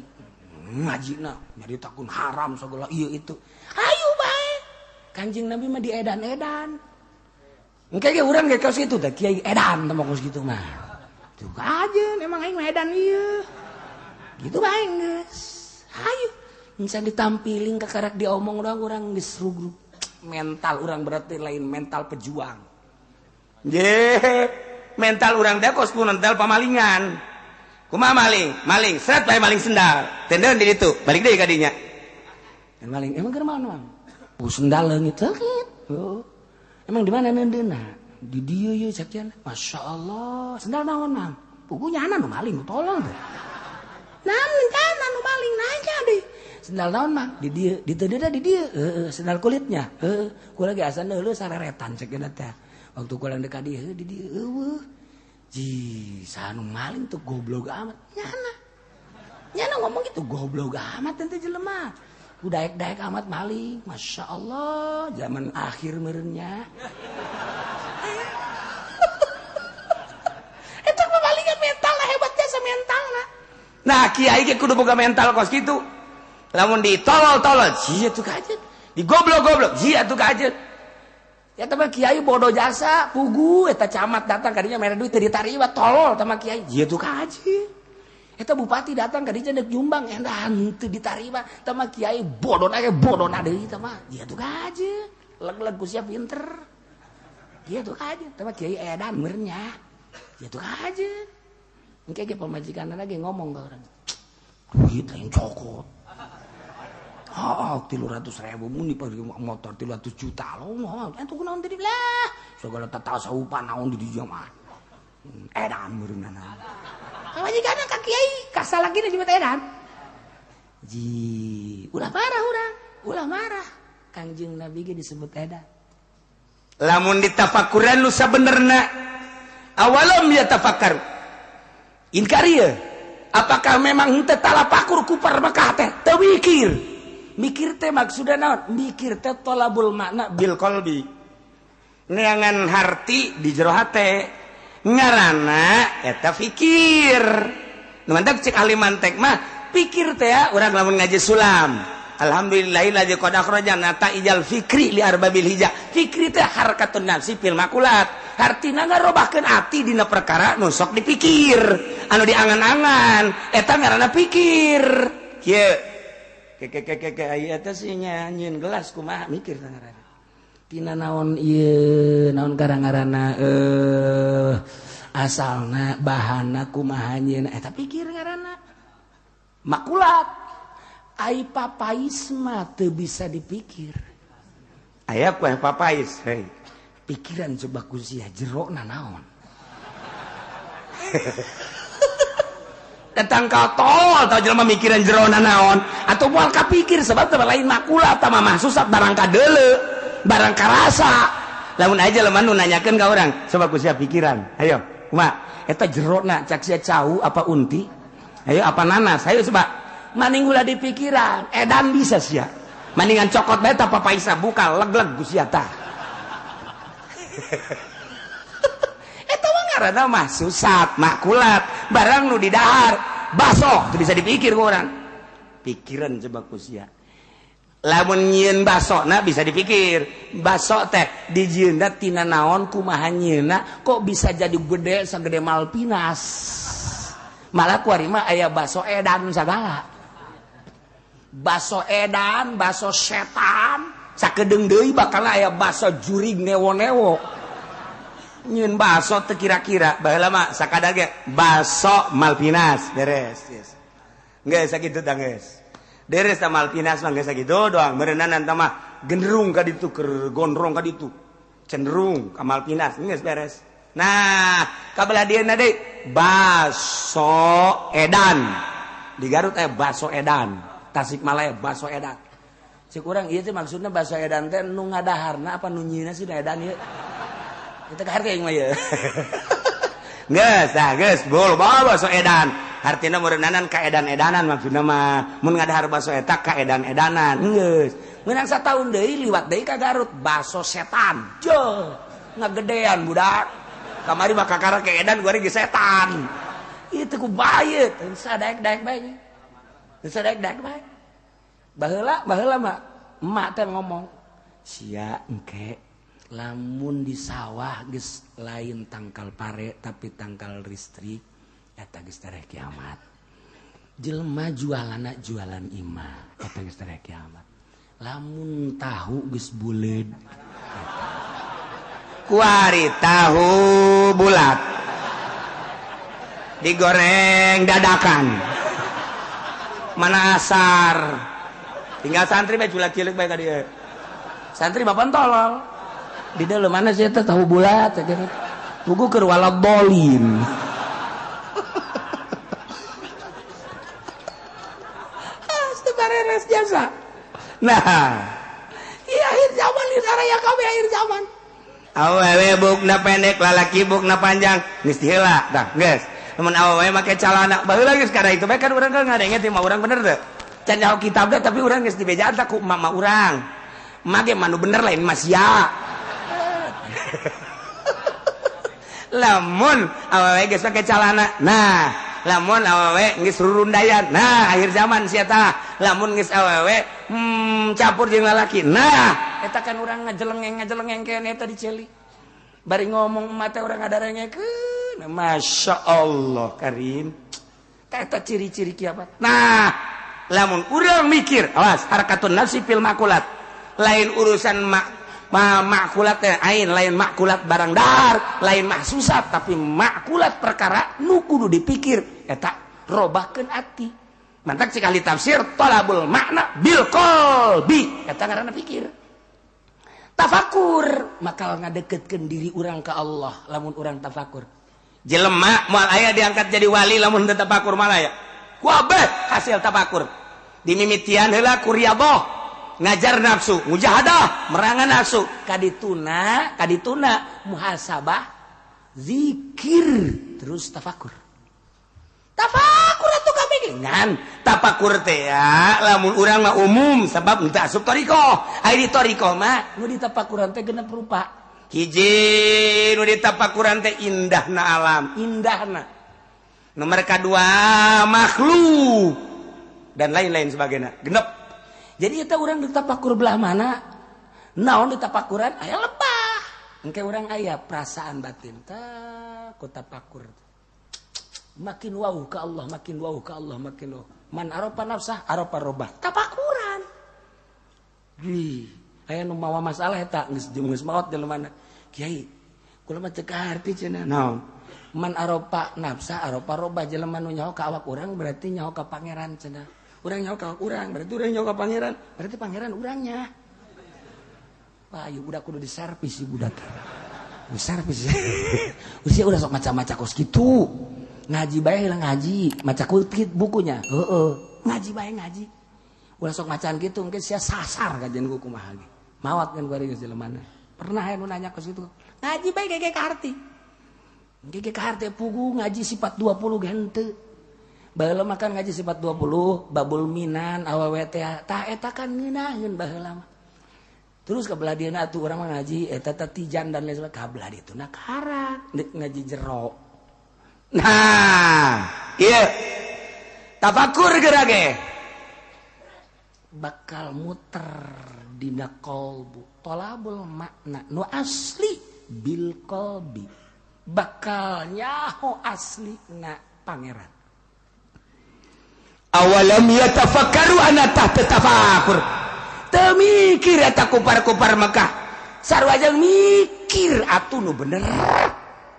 ngajina nyaritakeun haram sagala ieu itu ayo bae Kangjeng Nabi mah diedan-edan engke ge urang ge kaos kitu teh kiai edan teh kaos kitu mah tuh aja emang aing mah edan ieu gitu bae geus ayo misalnya ditampilin kakarak diomong doang urang geus rugrug mental orang berarti lain mental pejuang. Mental orang teh kos mental pamalingan. Kumaha maling, seret bae maling sendal. Tendeun di ditu, balik deui ka dinya. Maling, emang keur mana, Mang? Sendal leungit sakit. Oh. Emang di mana neundeuna? Di dieu ye sakian. Masyaallah. Sendal naon, Mang? Pugunya nu maling tolong teh. Naon kana nu maling nanya deui. Sendal naon mah di dieu diteu di dieu sendal kulitnya ku lagi asa neuleuh sareretan cek geuna teh waktu ku lang dekat dieu di dieu eueuh ji sanu maling tuh goblok amat nyana ngomong gitu goblok amat teh jelema ku daek-daek amat maling masyaallah zaman akhir meureunnya eta pamalingan mental hebatnya sa mentalna nah kiai ge kudu boga mental kos kitu lamun ditolol-tolol sia tuh kajet digoblok-goblok sia tuh kajet ya teman kiai bodoh jasa pugu eta camat datang kadinya mere duit teu ditarima tolol sama kiai sia tuh kajet eta bupati datang kadinya neuk nyumbang endan teu ditarima sama kiai bodona deui teh mah sia tuh kajet leg-leg ku sia pinter sia tuh kajet sama kiai edan meureunnya sia tuh kajet engke ge pamajikanna lagi ngomong ka urang duit lain cokot 300.000 mun dipake motor 300 juta loh entu kunaon teh lah segala tasawufan naon di dieu mah edan meureunana majikanna ka kiai ka salagina di edan ji ulah parah urang ulah marah Kangjeng Nabi ge disebut edan lamun ditafakuran nu sabenerna awalam yatafakkaru inkar ieu apakah memang henteu talapakur ku para Mekah teh teu mikir teh maksudna naon mikir teh talabul makna bil qalbi neangan harti di jero hate ngaranna eta fikir nu mantak cek ahli mantek mah pikir teh ya urang lamun ngaji sulam alhamdulillahilladzi qad akhrajana ta'ijal fikri li arbabil hijah fikri teh harakatun nafsi fil makulat hartina ngarobahkeun ati dina perkara nu sok dipikir anu diangan-angan eta ngaranna pikir kieu ke aya teh sih nyanyiin gelas kumaha mikir ngaranna tina naon ieu naon ngaranna asalna bahanna kumaha nyeuna eta pikir ngaranna makulat ai papais mah teu bisa dipikir aya poe papais hei pikiran coba ku sia jerona naon datang ka tol tau jelema mikiran jerona naon atuh moal kapikir sebab teu lain makulat tah mah susah barang kadeuleu barang karasa lamun aja lemah nu nanyakeun ka urang coba ku sia pikiran ayo kumaha eta jerona cak sia cau apa unti ayo apa nanas ayo coba maning ulah di pikiran edan bisa sia maningan cokot bae tah papaisa buka leg-leg ku sia tah eta mah ngaranna mah susat makulat barang nu di dahar baso teu bisa dipikir ku urang pikiran coba ku sia lamun nyieun basona bisa dipikir baso teh dijieunna tina naon kumaha nyieunna kok bisa jadi gede sagede Malpinas malah kuari mah aya baso edan sagala baso edan, baso setan, sakedeung deui bakal aya baso jurig newo-newo. Nyieun baso teu kira-kira, baheula mah sakadar ge baso Malpinas, beres. Yes. Geus sakitu tah geus. Beres tah Malpinas mah geus sakitu doang, meureunana tah mah genderung ka ditu keur gondrong ka ditu. Cenderung ka Malpinas, geus beres. Nah, kabelah dieuna deui baso edan. Di Garut aya baso edan. Tasikmalaya baso edan. Cik urang ieu teh maksudna baso edan teh nu ngadaharna apa nu nyieunna sih edan ieu. Kita ka hareuing mah ieu. Geus, bol bawa baso edan. Artina meureunnanan ka edan-edanan maksudna mah mun ngadahar baso eta ka edan-edanan. Geus. Meunang sataun deui liwat deui ka Garut baso setan. Jeuh. Ngagedean budak. Kamari mah kakara ke edan gua ge setan. Ieu teh ku bayeut, sadaek-daek bae. Sadek-dek bae. Baheula mah emak teh ngomong, "Sia engke lamun di sawah geus lain tangkal pare tapi tangkal listrik eta geus teh kiamat." Jelema jualanna jualan imah eta geus teh kiamat. Lamun tahu geus buleud. Kuari tahu bulat. Digoreng dadakan. Mana asar tinggal santri bae culak cilik bae ka dieu santri bapan tolol di dalam mana sih eta tahu bulat aja pugu keur walad dolin beres jasa nah iya akhir zaman di saraya kabeh akhir zaman awewe bukna pendek lalaki bukna panjang geus diheula tah geus temen awewe make calana baheula geus kada itu bae kan urang kan ngadenge teh mah urang bener teh can nyaho kitab teh tapi urang geus dibejaan tah ku mama urang mah ge manu bener lain mah sia lamun awewe geus make calana nah lamun awewe geus rurundayan nah akhir zaman sia tah lamun geus awewe campur jeung lalaki nah eta kan urang ngajelengeng kene eta diceli bari ngomong mah teh urang ngadarengekeun Masya Allah Karim eta ciri-ciri kiamat nah lamun urang mikir awas harakatun nafsi fil makulat lain urusan makulat teh ain lain makulat barang dar lain mah susah tapi makulat perkara nu kudu dipikir eta robahkeun ati mantak cik ahli tafsir talabul makna bil qalbi eta ngaranna pikir tafakur maka ngadeketkeun diri urang ka Allah lamun urang tafakur jelema moal aya diangkat jadi wali lamun teu tafakur malah ya ku abeh hasil tafakur dimimitian heula ku riyadhah ngajar nafsu, mujahadah merangan nafsu, kadituna muhasabah, zikir, terus tafakur atuh kabeh ngan tafakur teh ya lamun urang mah umum sabab teu asup thariqah. Ari di thariqah mah nu ditafakuran teh genep rupa. Hiji nu ditafakuran teh indahna alam, indahna. Nomor kedua makhluk dan lain-lain sebagainya. Genep. Jadi eta urang ditafakur belah mana? Naon ditafakuran aya lebah. Engke urang aya perasaan batin teh ku tafakur. Makin wauh ke Allah, makin wauh ke Allah, makin wauh. Man arafa nafsah, arafa robah. Tafakuran. Aya nu mawa masalah eta geus maot jelema. Kiai, kula mah teu kaharti cenah. Naon? Man arafa nafsah, arafa robah, jelema nu nyaho ka awak urang berarti nyaho ka pangeran cenah. Urang nyaho ka awak urang berarti urang nyaho ka pangeran, berarti pangeran urangnya. Wah, ieu budak kudu diservis ieu budak. Diservis. Usia udah sok maca-maca kos kitu. Ngaji bae lah ngaji, maca kultit bukunya. Ngaji bae ngaji. Ulah sok macaan kitu engke sia sasar kajian ku kumaha ge. Mawat kan bari geus jelema. Pernah anu nanya kos kitu. Ngaji bae gege ka harti. Gege ka harti pugu ngaji sifat 20 ge henteu. Baheula makan ngaji sifat 20, babul minan awewe teh tah eta kan ngeunaheun baheula mah. Terus kabelah dieuna atuh urang mah ngaji eta tijan dan lain sebagainya kabelah dituna karak ngaji jero. Nah, iya. Tafakur gerage. Bakal muter dina qalbu. Tolabul makna nu asli bil qalbi. Bakal nyaho asli na pangeran. Awalam yatafakkaru ana tahta tafakur. Teu mikir eta kupar-kupar Mekah. Sarua jeung mikir atuh nu bener.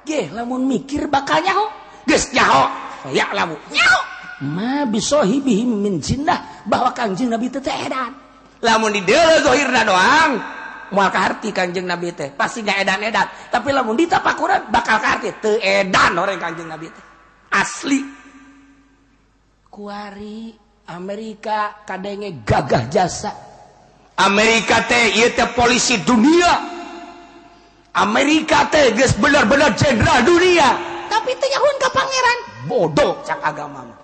Ge lamun mikir bakal nyaho. Geus nyaho, ya lamu nyaho. Ma bisohibihim min jinnah bahwa Kangjeng Nabi teh edan. Lamun di deuleu zahirna doang moal kaharti Kangjeng Nabi teh pasti nya edan-edan, tapi lamun ditapakuran bakal kaharti teu edan orang Kangjeng Nabi teh. Asli. Kuari Amerika kadenge gagah jasa. Amerika teh ieu teh polisi dunia. Amerika teh geus bener-bener jenderal dunia. Tapi teh nyahoan ka pangeran. Bodoh cak agama mah.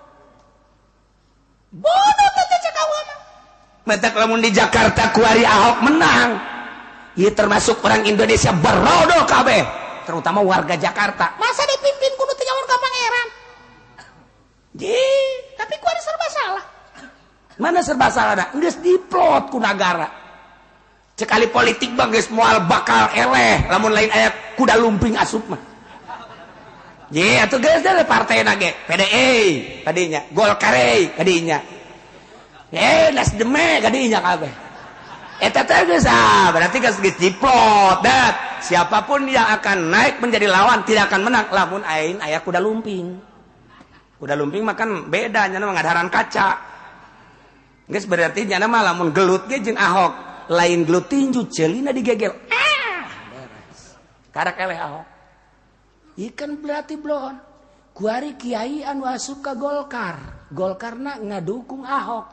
Bodoh teh cak agama. Mentak lamun di Jakarta kuari Ahok menang. Ieu termasuk orang Indonesia berodo kabeh, terutama warga Jakarta. Masa dipimpin kudu teh nyahoan ka pangeran? Tapi kuari serba salah. Mana serba salah da? Geus diplot ku nagara. Cekali politik mah geus moal bakal eleh lamun lain aya kuda lumping asup mah. Atuh geus teh partai nage PDI kadinya, Golkar kadinya. Nasdem kadinya kabeh. Eta teh geus berarti geus diplot dat. Siapapun yang akan naik menjadi lawan tidak akan menang lamun ain aya kuda lumping. Kuda lumping mah kan beda nya mah ngadaharan kaca. Geus berarti nya mah lamun gelut ge jeung Ahok, lain gelut tinju ceulina digegel. Beres. Karak eleh Ahok. Ikan berarti blon. Kuari kiai anu asup ka Golkar. Golkarna ngadukung Ahok.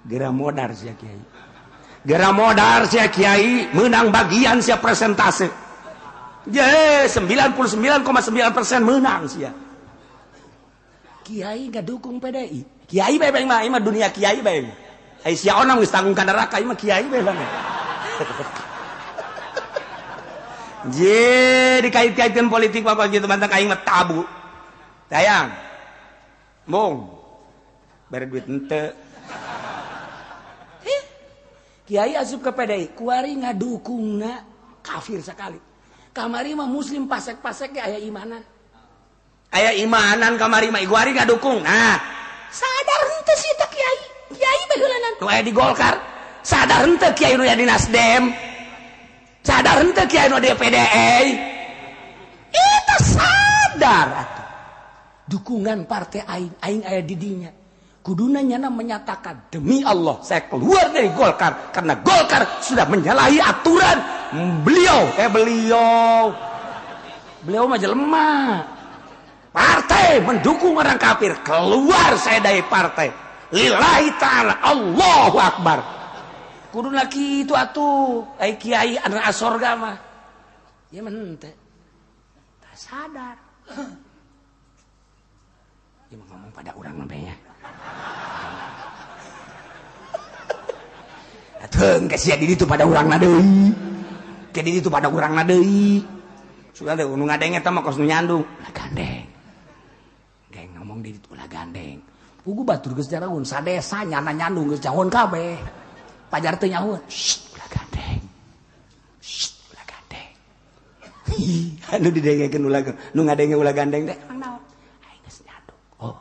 Gera modar sia kiai. Gera modar sia kiai menang bagian sia persentase. 99,9% menang sia. Kiai ngadukung PDI. Kiai bae mah dunia kiai bae. Ai sia onang geus tanggung ka neraka ieu mah kiai bae lah. Dikait-kaitkan politik apa gitu bantang aing mah tabu. Sayang. Mung. Bare duit henteu. Kiai asup ke PDI, kuari ngadukungna kafir sekali. Kamari mah muslim pasek-pasek ge aya imanan. Aya imanan kamari mah kuari ngadukung. Nah, sadar henteu si eta kiai. Kiai baheulanan nu aya di Golkar. Sadar henteu kiai nu aya di Nasdem. Sadar henteu kiai nu di PDI. Itu sadar atuh. Dukungan partai aing aya di dinya. Kuduna nyana menyatakan demi Allah saya keluar dari Golkar karena Golkar sudah menyalahi aturan beliau mah jelema. Partai mendukung orang kafir, keluar saya dari partai. Lillahi ta'ala, Allahu Akbar. kudu laki itu atuh ai kiai anu asorga mah ieu mah henteu tak sadar ieu mah ngomong pada urang mah nya atuh geus sia di ditu pada urangna deui ke di ditu pada urangna deui sudah teh nu ngadeng eta mah kos nu nyandung ulah gandeng geng ngomong di ditu ulah gandeng pugu batur geus jaraun sadesa nyana nyandung geus caon kabeh pajar teu nyahoun ulah gandeng ulah gandeng anu didengekeun ulah nu ngadenge ulah gandeng teh emang naon aing geus nyandung oh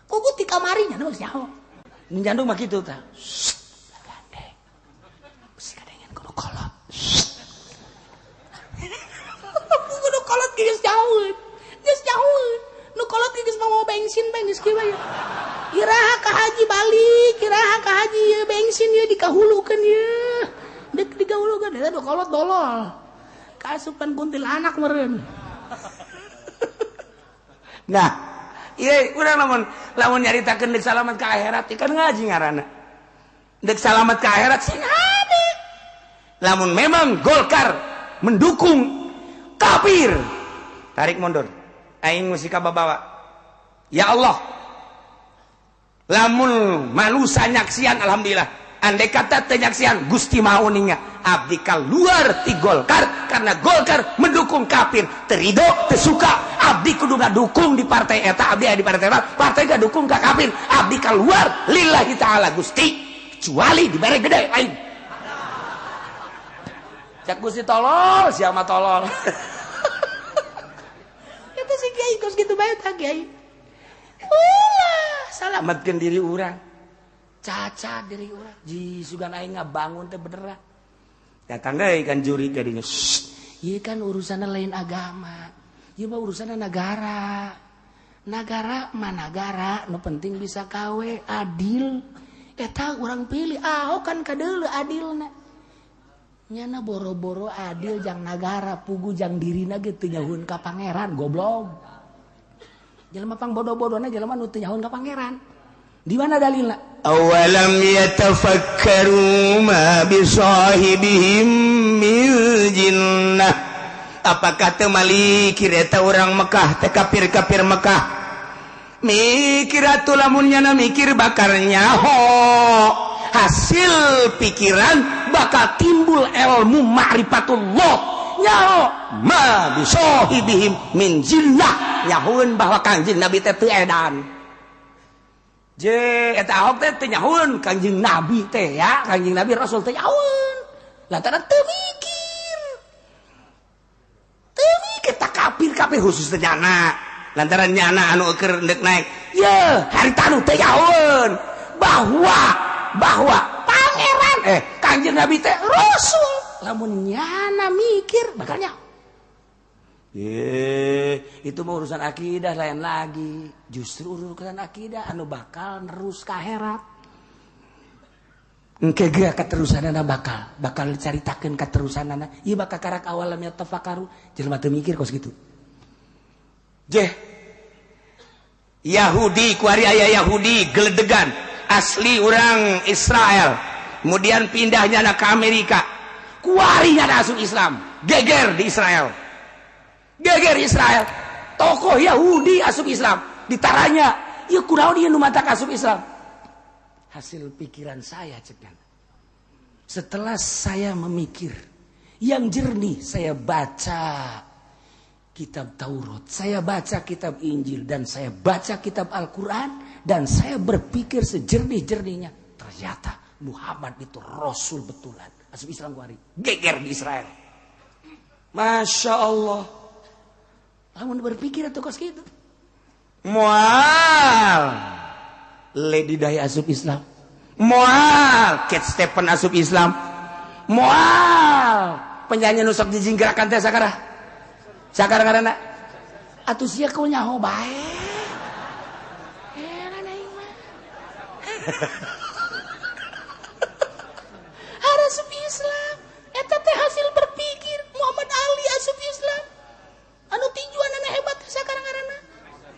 pugu ti kamari nya geus nyaho nu nyandung mah kitu tah ulah gandeng bisi gadengen kudu kolot kudu kolot geus nyahoun nu kolot geus mau bensin geus kieu bae iraha ka haji balik iraha ka haji ye bensin ye dikahulukeun ye deuk digahulukeun eta do kolot dolol kaasupan kuntilanak meureun nah ieu urang lamun nyaritakeun deuk salamet ka akhirat kan ngaji ngaranna deuk salamet ka akhirat sing hade lamun memang Golkar mendukung kafir tarik mundur aing mesti kababawa ya Allah lamun manusia nyaksian alhamdulillah andai kata teu nyaksian Gusti mauninga abdi kaluar ti Golkar karena Golkar mendukung kafir terido teu suka abdi kudu ngadukung di partai eta abdi aya di partai eta partai ngadukung ka kafir abdi kaluar lillahi taala Gusti kecuali dibere gede lain cak Gusti tolol sia mah tolol eta si kiai geus kitu bae tah kiai ulah salametkeun diri urang cacat diri urang ji sugan aing ngabangun teh beneran datang deui kan juri gadinya ieu kan urusanna lain agama ieu mah urusanna negara mah negara nu penting bisa kawe adil eta urang pilih Ahok kan kadeuleu adilna nyana boro-boro adil jang negara pugu jang dirina ge teu nyahoun ka pangeran goblok jelema pang bodoh-bodohna jelema nu teu nyahoun ka pangeran di mana dalilna awalam yatafakkaru ma bisahibihim min jinnah apakah teu malikir eta urang Mekah teh kafir-kafir Mekah mikir atuh lamun nyana mikir bakal nyaho hasil pikiran bakal timbul ilmu ma'rifatullah nyaho ma bisahibihim min jinnah nyahoun bahwa Kangjeng Nabi teh teu edan je eta Ahok teh teu nyahoun Kangjeng Nabi teh ya Kangjeng Nabi Rasul teh nyahoun lantaran teu mikir tak kafir khusus teh nyana lantaran nyana anu keur deuk naik ye harita anu teh nyahoun bahwa pangeran Kangjeng Nabi teh Rasul lamun nyana mikir bakal nyaho itu mah urusan akidah lain lagi justru urusan akidah anu bakal nerus ka akhirat engke ge katerusanana bakal dicaritakeun katerusanana ieu bakal karak awalamnya tafakaru jelema teu mikir kos kitu jeh Yahudi kuari aya Yahudi geledegan asli orang Israel kemudian pindahnya ke Amerika kuarinya asup Islam geger di Israel tokoh Yahudi asup Islam ditaranya ya kunaon ieu nu matak asup Islam hasil pikiran saya cekan setelah saya memikir yang jernih saya baca kitab Taurat saya baca kitab Injil dan saya baca kitab Al-Quran dan saya berpikir sejernih-jernihnya ternyata Muhammad itu Rasul betulan asup Islam kuari geger di Israel Masya Allah lamun berpikir atau kos gitu moal Lady Day asup Islam moal Kate Stephen asup Islam moal penyanyi nusok dijinggerakan teh sakara ngaranna atuh sia kau nyaho bae heran aing mah asup Islam eta teh hasil berpikir Muhammad Ali asup Islam anu tinjuanana hebat sakara ngaranna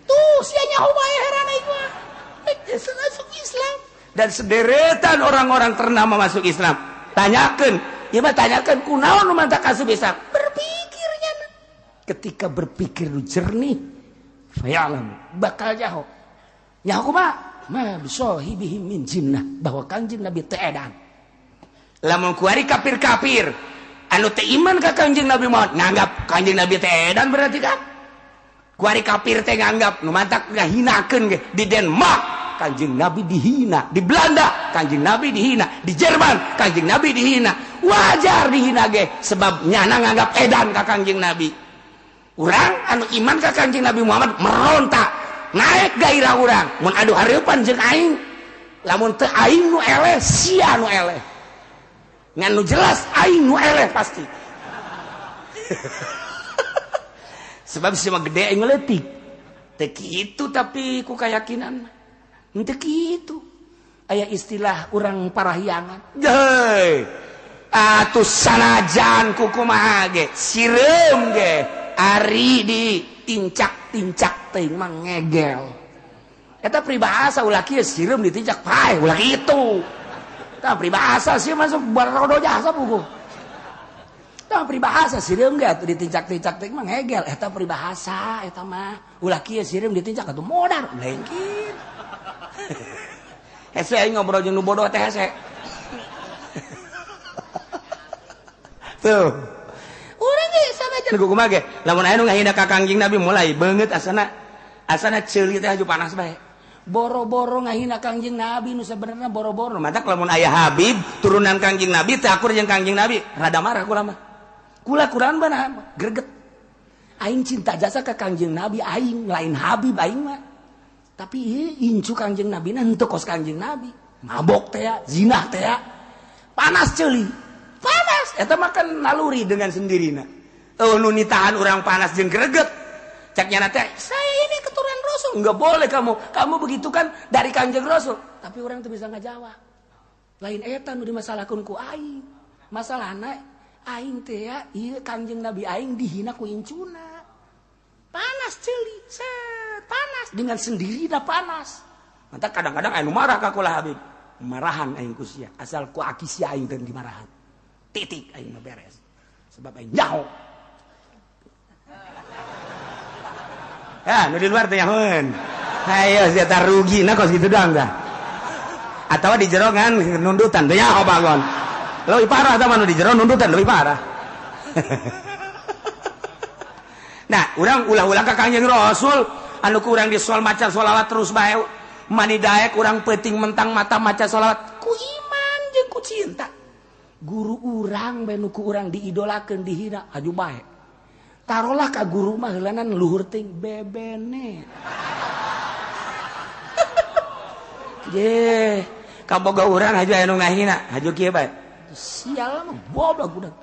tuh sia nyaho bae heran aing mah asup Islam dan sederetan orang-orang ternama masuk Islam. Tanyakan, ya mah tanyakan kunaon nu mantap asup Islam. Berpikirnya. Ketika berpikir jernih, fayalam bakal jauh. Nyaho kumaha? Ma bisohibihim min jinnah, bahwa Kangjeng Nabi teu edan. Lamun kuari kafir-kafir anu teu iman ka Kangjeng Nabi Muhammad nganggap Kangjeng Nabi teu edan berarti kan? Kuari kafir teh nganggap nu mantap ngahinakeun ge di Denmark Kangjeng Nabi dihina, di Belanda Kangjeng Nabi dihina, di Jerman Kangjeng Nabi dihina. Wajar dihina ge sebab nyana nganggap edan ka Kangjeng Nabi. Urang anu iman ka Kangjeng Nabi Muhammad merontak, naik gairah urang, mun adu hareupan jeung aing. Lamun teu aing nu eleh, sia nu eleh. Ngan nu jelas aing nu eleh pasti. Sebab si mah gede aing leutik. Teu kitu tapi ku kayakinan. Henteu kitu. Aya istilah urang parahyangan. Jeuy. Atuh sanajan ku kumaha ge, sireum ge, ari ditincak-tincak teuing mah ngegel. Eta pribahasa ulah kieu sireum ditincak pae, ulah kitu. Tah pribahasa sih masuk barodo jasa buku. Tah pribahasa sireum ge atuh ditincak-tincak teuing mah ngegel. Eta pribahasa eta mah. Ulah kieu sireum ditincak atuh modar, lain kieu. Hese aing ngobrol jeung nu bodoh teh hese. Tuh. Urang ge sanajan kumaha ge, lamun aya nu ngahina ka Kangjeng Nabi mulai beungeut asana ceuli teh aju panas bae. Boro-boro ngahina Kangjeng Nabi nu sabenerna boro-boro. Matak lamun aya Habib turunan Kangjeng Nabi teh akur jeung Kangjeng Nabi, rada marah kula mah. Kula Quran bana greget. Aing cinta jasa ka Kangjeng Nabi aing, lain Habib aing mah. Tapi incu Kangjeng Nabi na henteu kos Kangjeng Nabi. Mabok teh ya, zinah teh ya. Panas ceuli. Panas eta mah kan naluri dengan sendirina. Nu nitahan urang panas jeung greget. Cak nyana teh, "Saya ini keturunan Rasul." Enggak boleh kamu begitu kan dari Kangjeng Rasul. Tapi orang tuh bisa ngajawab. Lain eta nu dimasalahkeun ku aing. Masalahna aing teh ya, ieu Kangjeng Nabi aing dihina ku incuna. Panas ceuli, panas dengan sendirina panas. Mantap kadang-kadang anu marah ka kula Habib. Marahan aing ku sia, asal ku aki sia aing teu dimarahan. Titik aing mah beres. Sebab aing nyaho. Ya, nu di luar teh nyahoeun. Hayo sia tah rugina kos kitu doang dah. Atawa di jero kan nundutan teh nyaho bangun. Leuwih parah tah nu di jero nundutan leuwih parah. Nah, urang ulah-ulah ka Kangjeng Rasul anu ku urang disoal maca sholawat terus bae. Mani daek urang peuting mentang mata maca sholawat ku iman jeung ku cinta. Guru urang bae nu ku urang diidolakeun dihina aju bae. Tarolah ka guru mah heulana luhur ting bebene. Ye, kaboga urang aju aya nu ngahina, aju kieu bae. Sial mah goblok udah.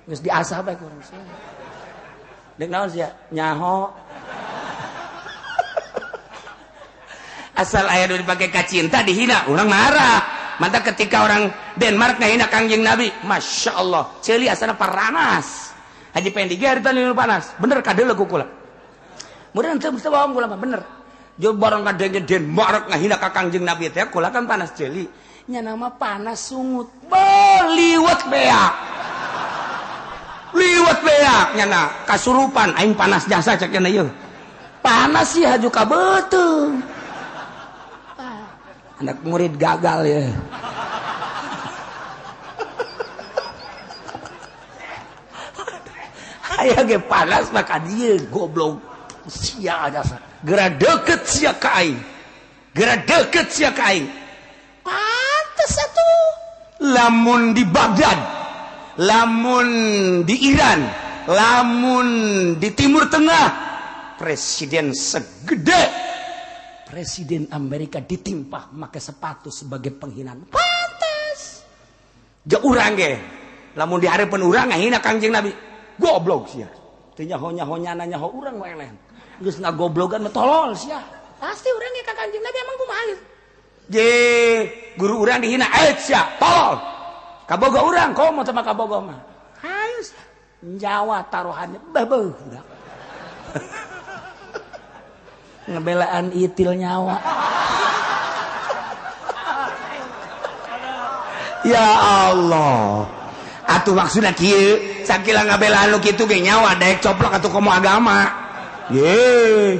Geus diasah bae ku urang sia. Dek naon sia? Nyaho. Asal aya nu dipake ka cinta dihina, urang marah. Mantap ketika orang Denmark ngahina Kangjeng Nabi, Masya Allah, ceuli asana paranas. Haji pengen digarita nu panas. Bener kadeuleu ku kula. Mudah teu bohong kula mah bener. Jo barang kadenge Denmark ngahina ka Kangjeng Nabi teh kula kan panas ceuli. Nya nama panas sungut. Liwet beak. Liwet beak nyana kasurupan aing panas jasa cek cenah ieu. Panas sih haju ka beuteung. Anak murid gagal ya. Aya ge panas maka dieu goblok. Sia jasa. Gera deukeut sia ka aing. Gera deukeut sia ka aing. Pantes atuh. Lamun di Baghdad, lamun di Iran, lamun di Timur Tengah, presiden segede Presiden Amerika ditimpa make sepatu sebagai penghinaan. Pantes. Ja urang ge. Lamun di hareupeun urang ngahina Kangjeng Nabi. Goblok sia. Teu nyaho-nyahonyana nyaho urang wae lain. Geus ngagoblogan mah tolol sia. Pasti urang ge ka Kangjeng Nabi emang kumaha ieu. Je, guru urang dihina sia, tolol. Kaboga urang komo teh mah kaboga mah. Hayu sia. Njawa taruhannya beuh budak. Ngebelaan itil nyawa. Ya Allah. Atuh maksudna kieu, sakila ngabelaan nu kitu ge nyawa daek coplok atuh komo agama. Ye.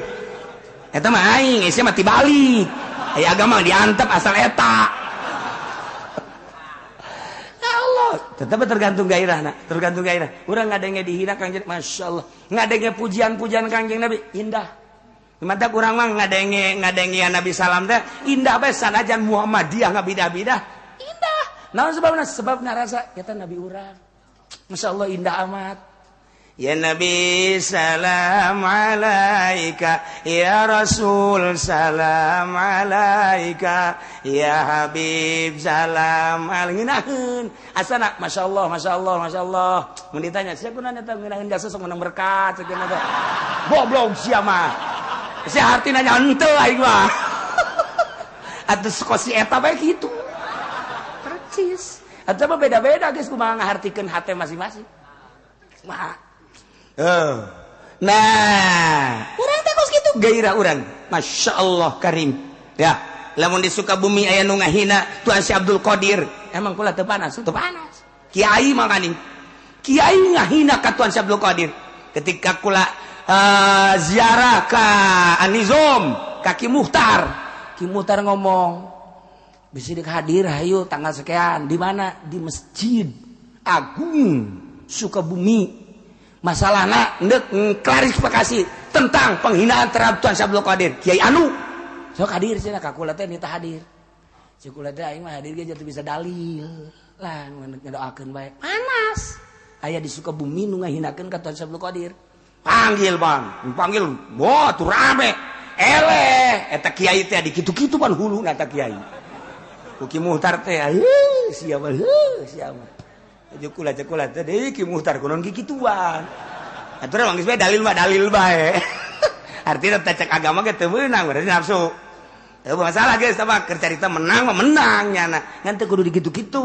Eta mah aing, sia mah tibalik. Aya agama diantep asal eta. Ya Allah, tetep tergantung gairahna, tergantung gairah. Urang ngadenge dihina Kangjeng, masyaallah. Ngadenge pujian-pujian Kangjeng Nabi indah. Mantap urang mah ngadenge Nabi salam teh indah bae sanajan Muhammadiyah ngabidah-bidah. Indah. Naon sebabna? Sebab ngarasa eta Nabi urang. Masyaallah indah amat. Ya Nabi salam alaika, ya Rasul salam alaika, ya Habib salam alinginaheun. Asana masyaallah masyaallah masyaallah. Mun ditanya sia kunaon eta ngeunaheun jasa sok menang berkat sakeuna teh. Goblok sia mah. Sia hartina nya henteu aing mah. Atuh kosi eta bae kitu. Percis. Atuh mah beda-beda geus kumaha ngahartikeun hate masing-masing. Kumaha? Nah, urang teh kos kitu gairah urang. Masya Allah karim. Ya, lamun di Sukabumi aya nu ngahina Tuan Si Abdul Qadir. Emang pula teu panas, teu panas. Kiai mangani. Kiai ngahina ka Tuan Si Abdul Qadir. Ketika kula ziarah ka Anizom, ka Ki Muhtar. Ki Muhtar ngomong, "Bisi dik hadir hayu tanggal sekian." Di mana? Di Masjid Agung Sukabumi. Masalahna ndek klarifikasi tentang penghinaan terhadap Tuan Abdul Qadir. Kiai Anu sok hadir cenah ka kula teh nita hadir. Cek kula teh aing mah hadir ge jatuh bisa dalil. Lah ngadoakeun bae. Panas. Aya di Sukabumi nu ngahinakeun ka Tuan Abdul Qadir. Panggil Bang, panggil. Wah, tuh rame. Eleh eta kiai teh di kitu-kitu pan huluna eta kiai. Ku Ki Muhtar teh siapa siapa. Cekula teh Ki Muhtar kunon kikituan. Aturan geus bae dalil bae. Artina teh cek agama ge teu meunang berarti nafsu. Teu masalah geus tah mah keur carita menang mah menang nyana. Ngan teu kudu dikitu-kitu.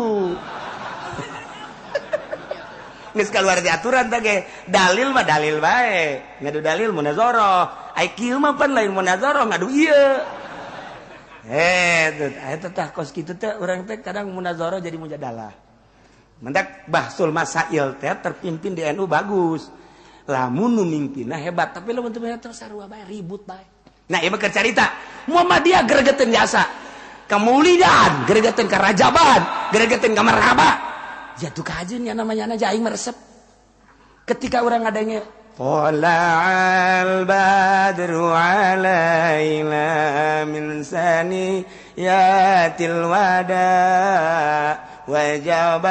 Geus kaluar di aturan teh ge dalil mah dalil bae. Ngadu dalil munazarah. Ai kieu mah pan lain munazarah ngadu ieu. Eta tah kos kitu teh urang teh kadang munazarah jadi mujadalah. Mendak bahsul masail teh terpimpin di NU bagus. Lamun nu mimpinna hebat, tapi lamun teu terus sarua bae ribut bae. Nah, ieu mah keur carita. Muhammadiyah gregeteun jasa. Kamaulidan, gregeteun ka rajaban, gregeteun ka marhaba. Jatuh ka hajeun nya namanya aing meresep. Ketika urang ngadenge Tala'al badru alaina min saniyatil wada' wajab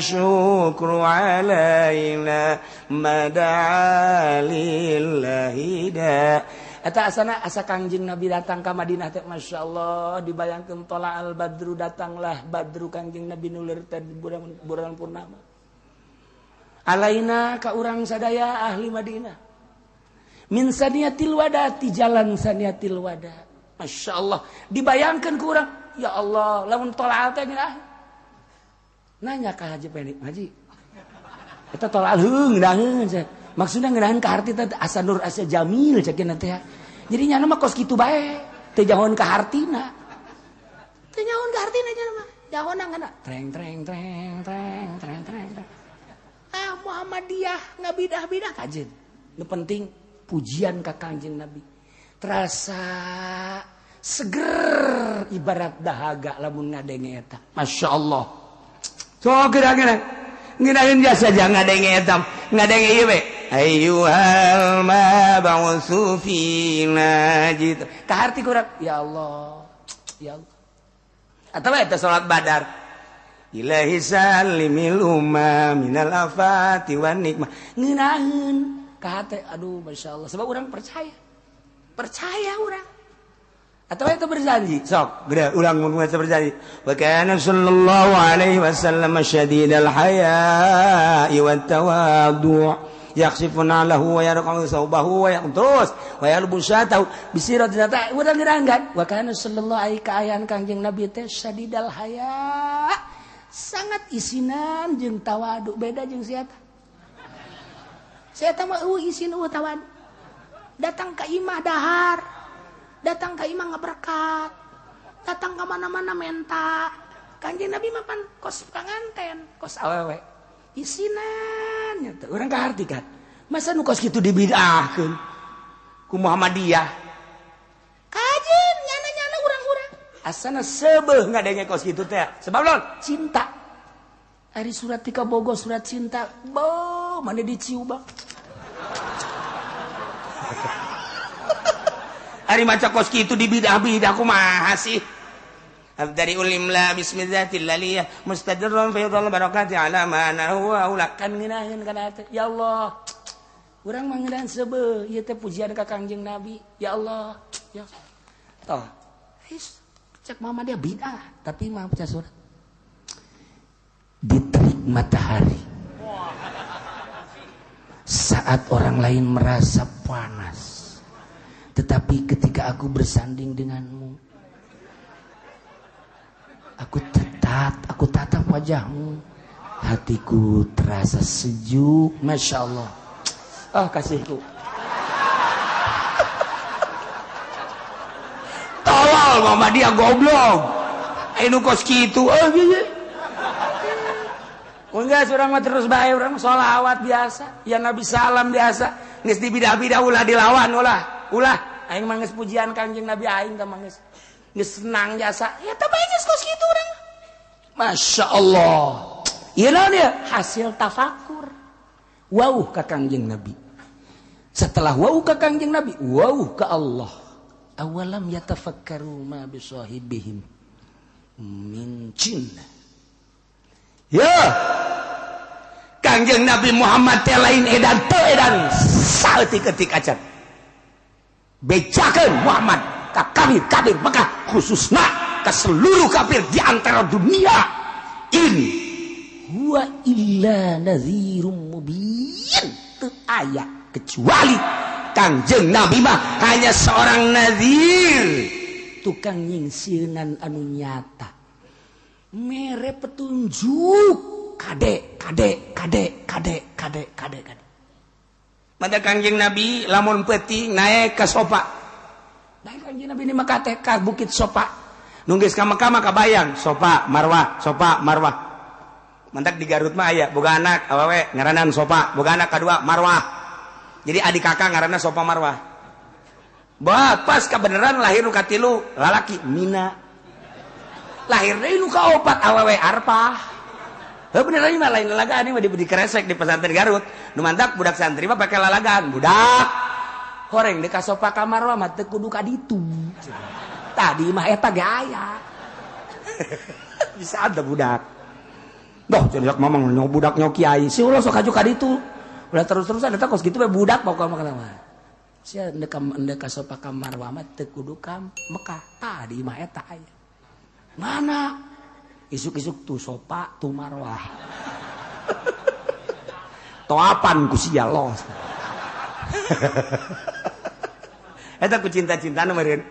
syukru alaina mad'a lillahi da. Eta asana asa Kangjeng Nabi datang ka Madinah teh masyaallah dibayangkeun Tala'al badru datanglah badru Kangjeng Nabi nulir teh bulan purnama. Alaina ka urang sadaya ahli Madinah min saniyatil wada ti jalan saniyatil wada. Masyaallah dibayangkeun ku urang ya Allah lamun tolak teh nanya ka Haji Penik Haji eta tolak heung ngeunaheun maksudna ngeunaheun ka harti teh asa nur asa jamil cekeun teh jadi nyana mah kos kitu bae teu jahon ka hartina teu jahon ka hartina nyana mah jahonna ngana treng Muhammadiyah ngabidah-bidah kajen. Nu penting pujian ka Kangjeng Nabi. Terasa seger ibarat dahaga lamun ngadenge eta. Masyaallah. So geura-geura ngeunaheun jasa saja ngadenge eta. Ngadenge ieu we. Ayyuhal mab'utsu fina jit. Ka harti kurang ya Allah. Ya Allah. Atawa eta salat Badar. Ilahi salimil umma minal afati wan nikmah. Ngeunaheun ka hate aduh masyaallah sebab urang percaya urang atawa eta berjanji sok geura ulang mun berjanji wa kana sallallahu alaihi wasallam syadidal haya'i wat tawaddu' yakhsifuna lahu wa yarqamu saubahu wa yaqtus wa yalbusatahu bisiratin ta urang ngeuranggan wa kana sallallahu alaihi kaayan Kangjeng Nabi teh syadidal haya' sangat isinan jeung tawadu beda jeung siata. Siata mah isin tawadu. Datang ka imah dahar. Datang ka imah ngaberkat. Datang ka mana-mana menta. Kanjeng Nabi mapan kos panganten, kos awewe. Isinan nya teh urang kaharti kan. Masa nu kos kitu dibidahkeun ku Muhammadiyah. Kajen nyana-nyana urang-urang. Asana seubeuh ngadenge kos kitu teh. Sebab naon? Cinta. Ari surat ti kabogo surat cinta. Bo, mane diciubak. Ari maca kos kitu dibidah-bidah kumaha sih? Dari ulimla bismillahillaliyah mustadirran fi dhall barakati ala mana huwa ulakan nginaheun kana teh ya Allah urang mah ngeunaheun seubeuh ieu teh pujian ka Kangjeng Nabi ya Allah ya toh his cek mama dia bid'ah tapi mah baca surat di terik matahari saat orang lain merasa panas tetapi ketika aku bersanding denganmu aku tatap wajahmu, hatiku terasa sejuk, masya Allah. Oh kasihku. Tolol mama dia goblok. Ayo kos gitu, oh iya. Enggak, surang mah terus bae, urang sholawat biasa, ya Nabi salam biasa, geus dibidah-bidah ulah dilawan ulah. Aing mah geus pujian Kanjeng Nabi aing teh mah geus senang jasa ya tapi geus kos kitu urang Masya Allah ieu naon ya hasil tafakur wauh ka Kanjeng Nabi setelah wauh ka Kanjeng Nabi wauh ka Allah awalam yatafakkaru ma bisahibihim min jin ya Kanjeng Nabi Muhammad teh lain edan teu edan saeutik-eutik acan bejakeun Muhammad kafir maka khususna ke seluruh kafir di antara dunia ini huwa illa nadhirum mubin teu aya kecuali Kanjeng Nabi mah hanya seorang nadhir tukang nyingsieunnan anu nyata mere petunjuk kade mada Kanjeng Nabi lamun peuting naik ka sopa naik Kanjeng Nabi ini maka teh ka Bukit Sopa. Nunggis ka Mekah maka bayang Sopa Marwah. Mantak di Garut mah aya boga anak awewe ngaranan Sopa, boga anak kadua Marwah. Jadi adik kakak ngaranna Sopa Marwah. Bah pas kabeneran lahir nu katilu lalaki Mina. Lahir deui nu kaopat awewe Arpah. Heuh bener ieu mah lain lalagaan mah di Kresek di pesantren Garut. Nu mantak budak santri mah pake lalagaan budak horeng deka Sopa ka Marwah mah teu kudu ka ditu. Tadi mah eta ge aya. Bisa ada budak. Doh cendak mamang nyok budak nyok kiai. Si ulah sok aju ka ditu. Ulah terus-terusan eta kos kitu we budak pokokna mah. Sia deka Sopa ka Marwah mah teu kudu ka Mekah. Tadi mah eta aya. Mana? Isuk-isuk tuh Sopa tuh Marwah. Toapan ku sia los. Eta ku cinta-cintana meureun.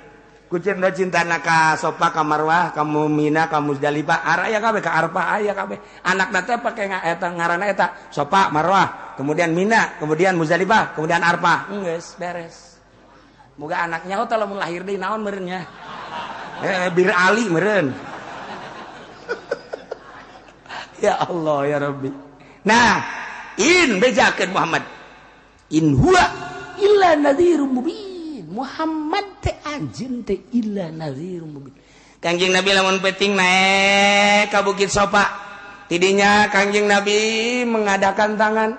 Ku cinta-cintana ka Sopa ka Marwah, ka Mina, ka Muzdalifah, aya kabeh ka Arfah aya kabeh. Anakna teh pake eta ngaranna eta Sopa, Marwah, kemudian Mina, kemudian Muzdalifah, kemudian Arfah. Geus beres. Moga anaknya teh lamun lahir deui naon meureun nya. Bir Ali meureun. Ya Allah ya Rabbi. Nah, in bejakeun Muhammad. In huwa illa nadhirum mubin. Muhammad teh anjeun teh illa nadhirum mubin. Kanjeng Nabi lamun peuting naik ka Bukit Sopa. Tidinya Kanjeng Nabi mengadakan tangan,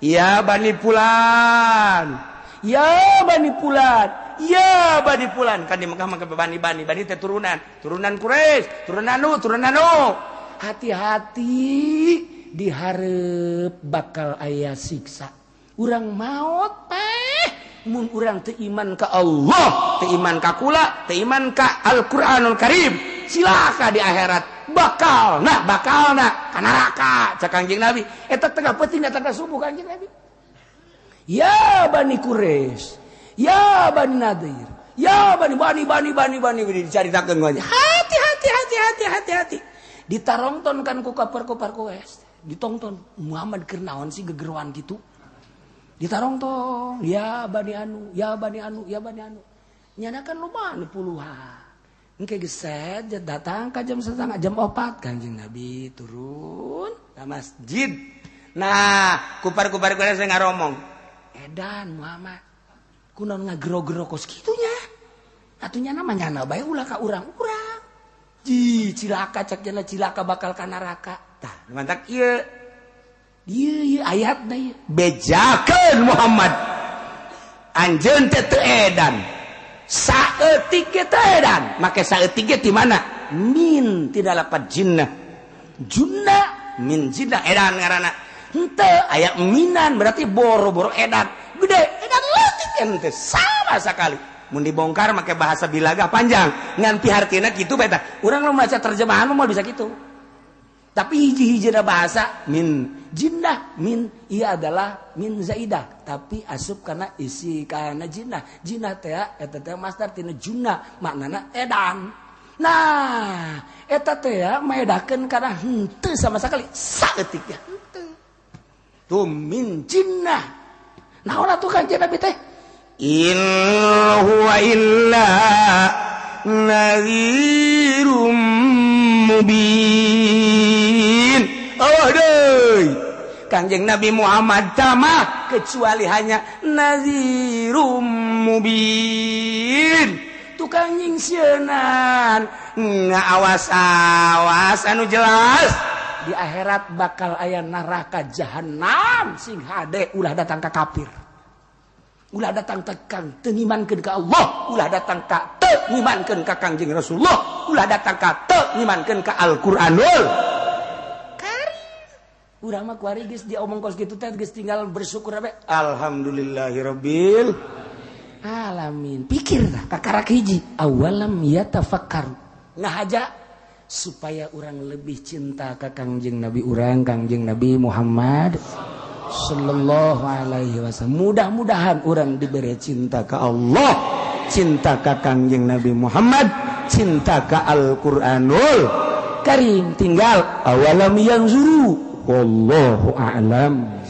ya Bani Fulan. Ya Bani Fulan. Ya Bani Fulan. Kan di Mekah mah bani teh turunan Quraisy, turunan nu. Hati-hati di hareup bakal aya siksa. Urang maot mun urang teu iman ka Allah, teu iman ka kula, teu iman ka Al-Qur'anul Karim, silaka di akhirat bakalna ka neraka cak Kanjeng Nabi. Eta tengah peuting datang ka subuh Kanjeng Nabi. Ya Bani Quraisy, ya Bani Nadir, ya Bani dicaritakeun wae. Hati. Ditarongtonkan ku kapar-kapar Quraisy. Ditongton Muhammad keur naon sih gegeruan gitu. Ditarongtong, ya Bani Anu. Nyanakan loba anu puluhan. engke geus datang ka jam 3 jam 4 Kanjeng Nabi turun ka masjid. Nah, kupar-kupar saya ngaromong. Edan Muhammad. Kunaon ngagero-gero kos kitunya. Atunya namanya bae ulah ka urang-urang. Ji, cilaka cek jalan cilaka bakal ka neraka. Tah, mantap ieu. Ieu ayatna ieu. Bejakeun Muhammad. Anjeun teh teu edan. Saeutik teh edan. Make saeutik di mana? Min tidak lapat jinnah. Junna min jinnah edan ngaranna. Henteu aya minan berarti boro-boro edan. Gede edan leutik ente sama sekali. Mun dibongkar make bahasa bilaga panjang ngan pihartina kitu beta urang nu maca terjemahan mah bisa kitu tapi hiji-hijina bahasa min jinnah min ieu adalah min zaidah tapi asup kana isi kana jinnah jinnah teh eta teh masdar tina junna maknana edan nah eta teh maedakeun kana henteu sama sekali saeutik ya henteu tuh min jinnah naon atuh Kanjeng Nabi teh in huwa illa nadhirum mubin. Oh deui Kanjeng Nabi Muhammad tamah kecuali hanya nadhirum mubin. Tukang nyingsieun ngaawas-awas anu jelas di akhirat bakal aya neraka jahanam sing hade ulah datang ka kafir. Ulah datang tekang tengimankeun ka Allah, ulah datang ka teu ngimankeun ka Kangjeng Rasulullah, ulah datang ka teu ngimankeun ka Al-Qur'anul Karim. Urang mah kuari geus diomong kos kitu teh geus tinggal bersyukur we. Alhamdulillahirabbil alamin. Pikir tah kakarak hiji, awalam yatafakkaru. Ngahaja supaya urang lebih cinta ka Kangjeng Nabi urang, Kangjeng Nabi Muhammad sallallahu alaihi wasallam. Mudah-mudahan orang diberi cinta ke Allah, cinta ke Kangjeng Nabi Muhammad, cinta ke Al-Qur'anul Karim. Tinggal awalam yanzuru wallahu a'lam.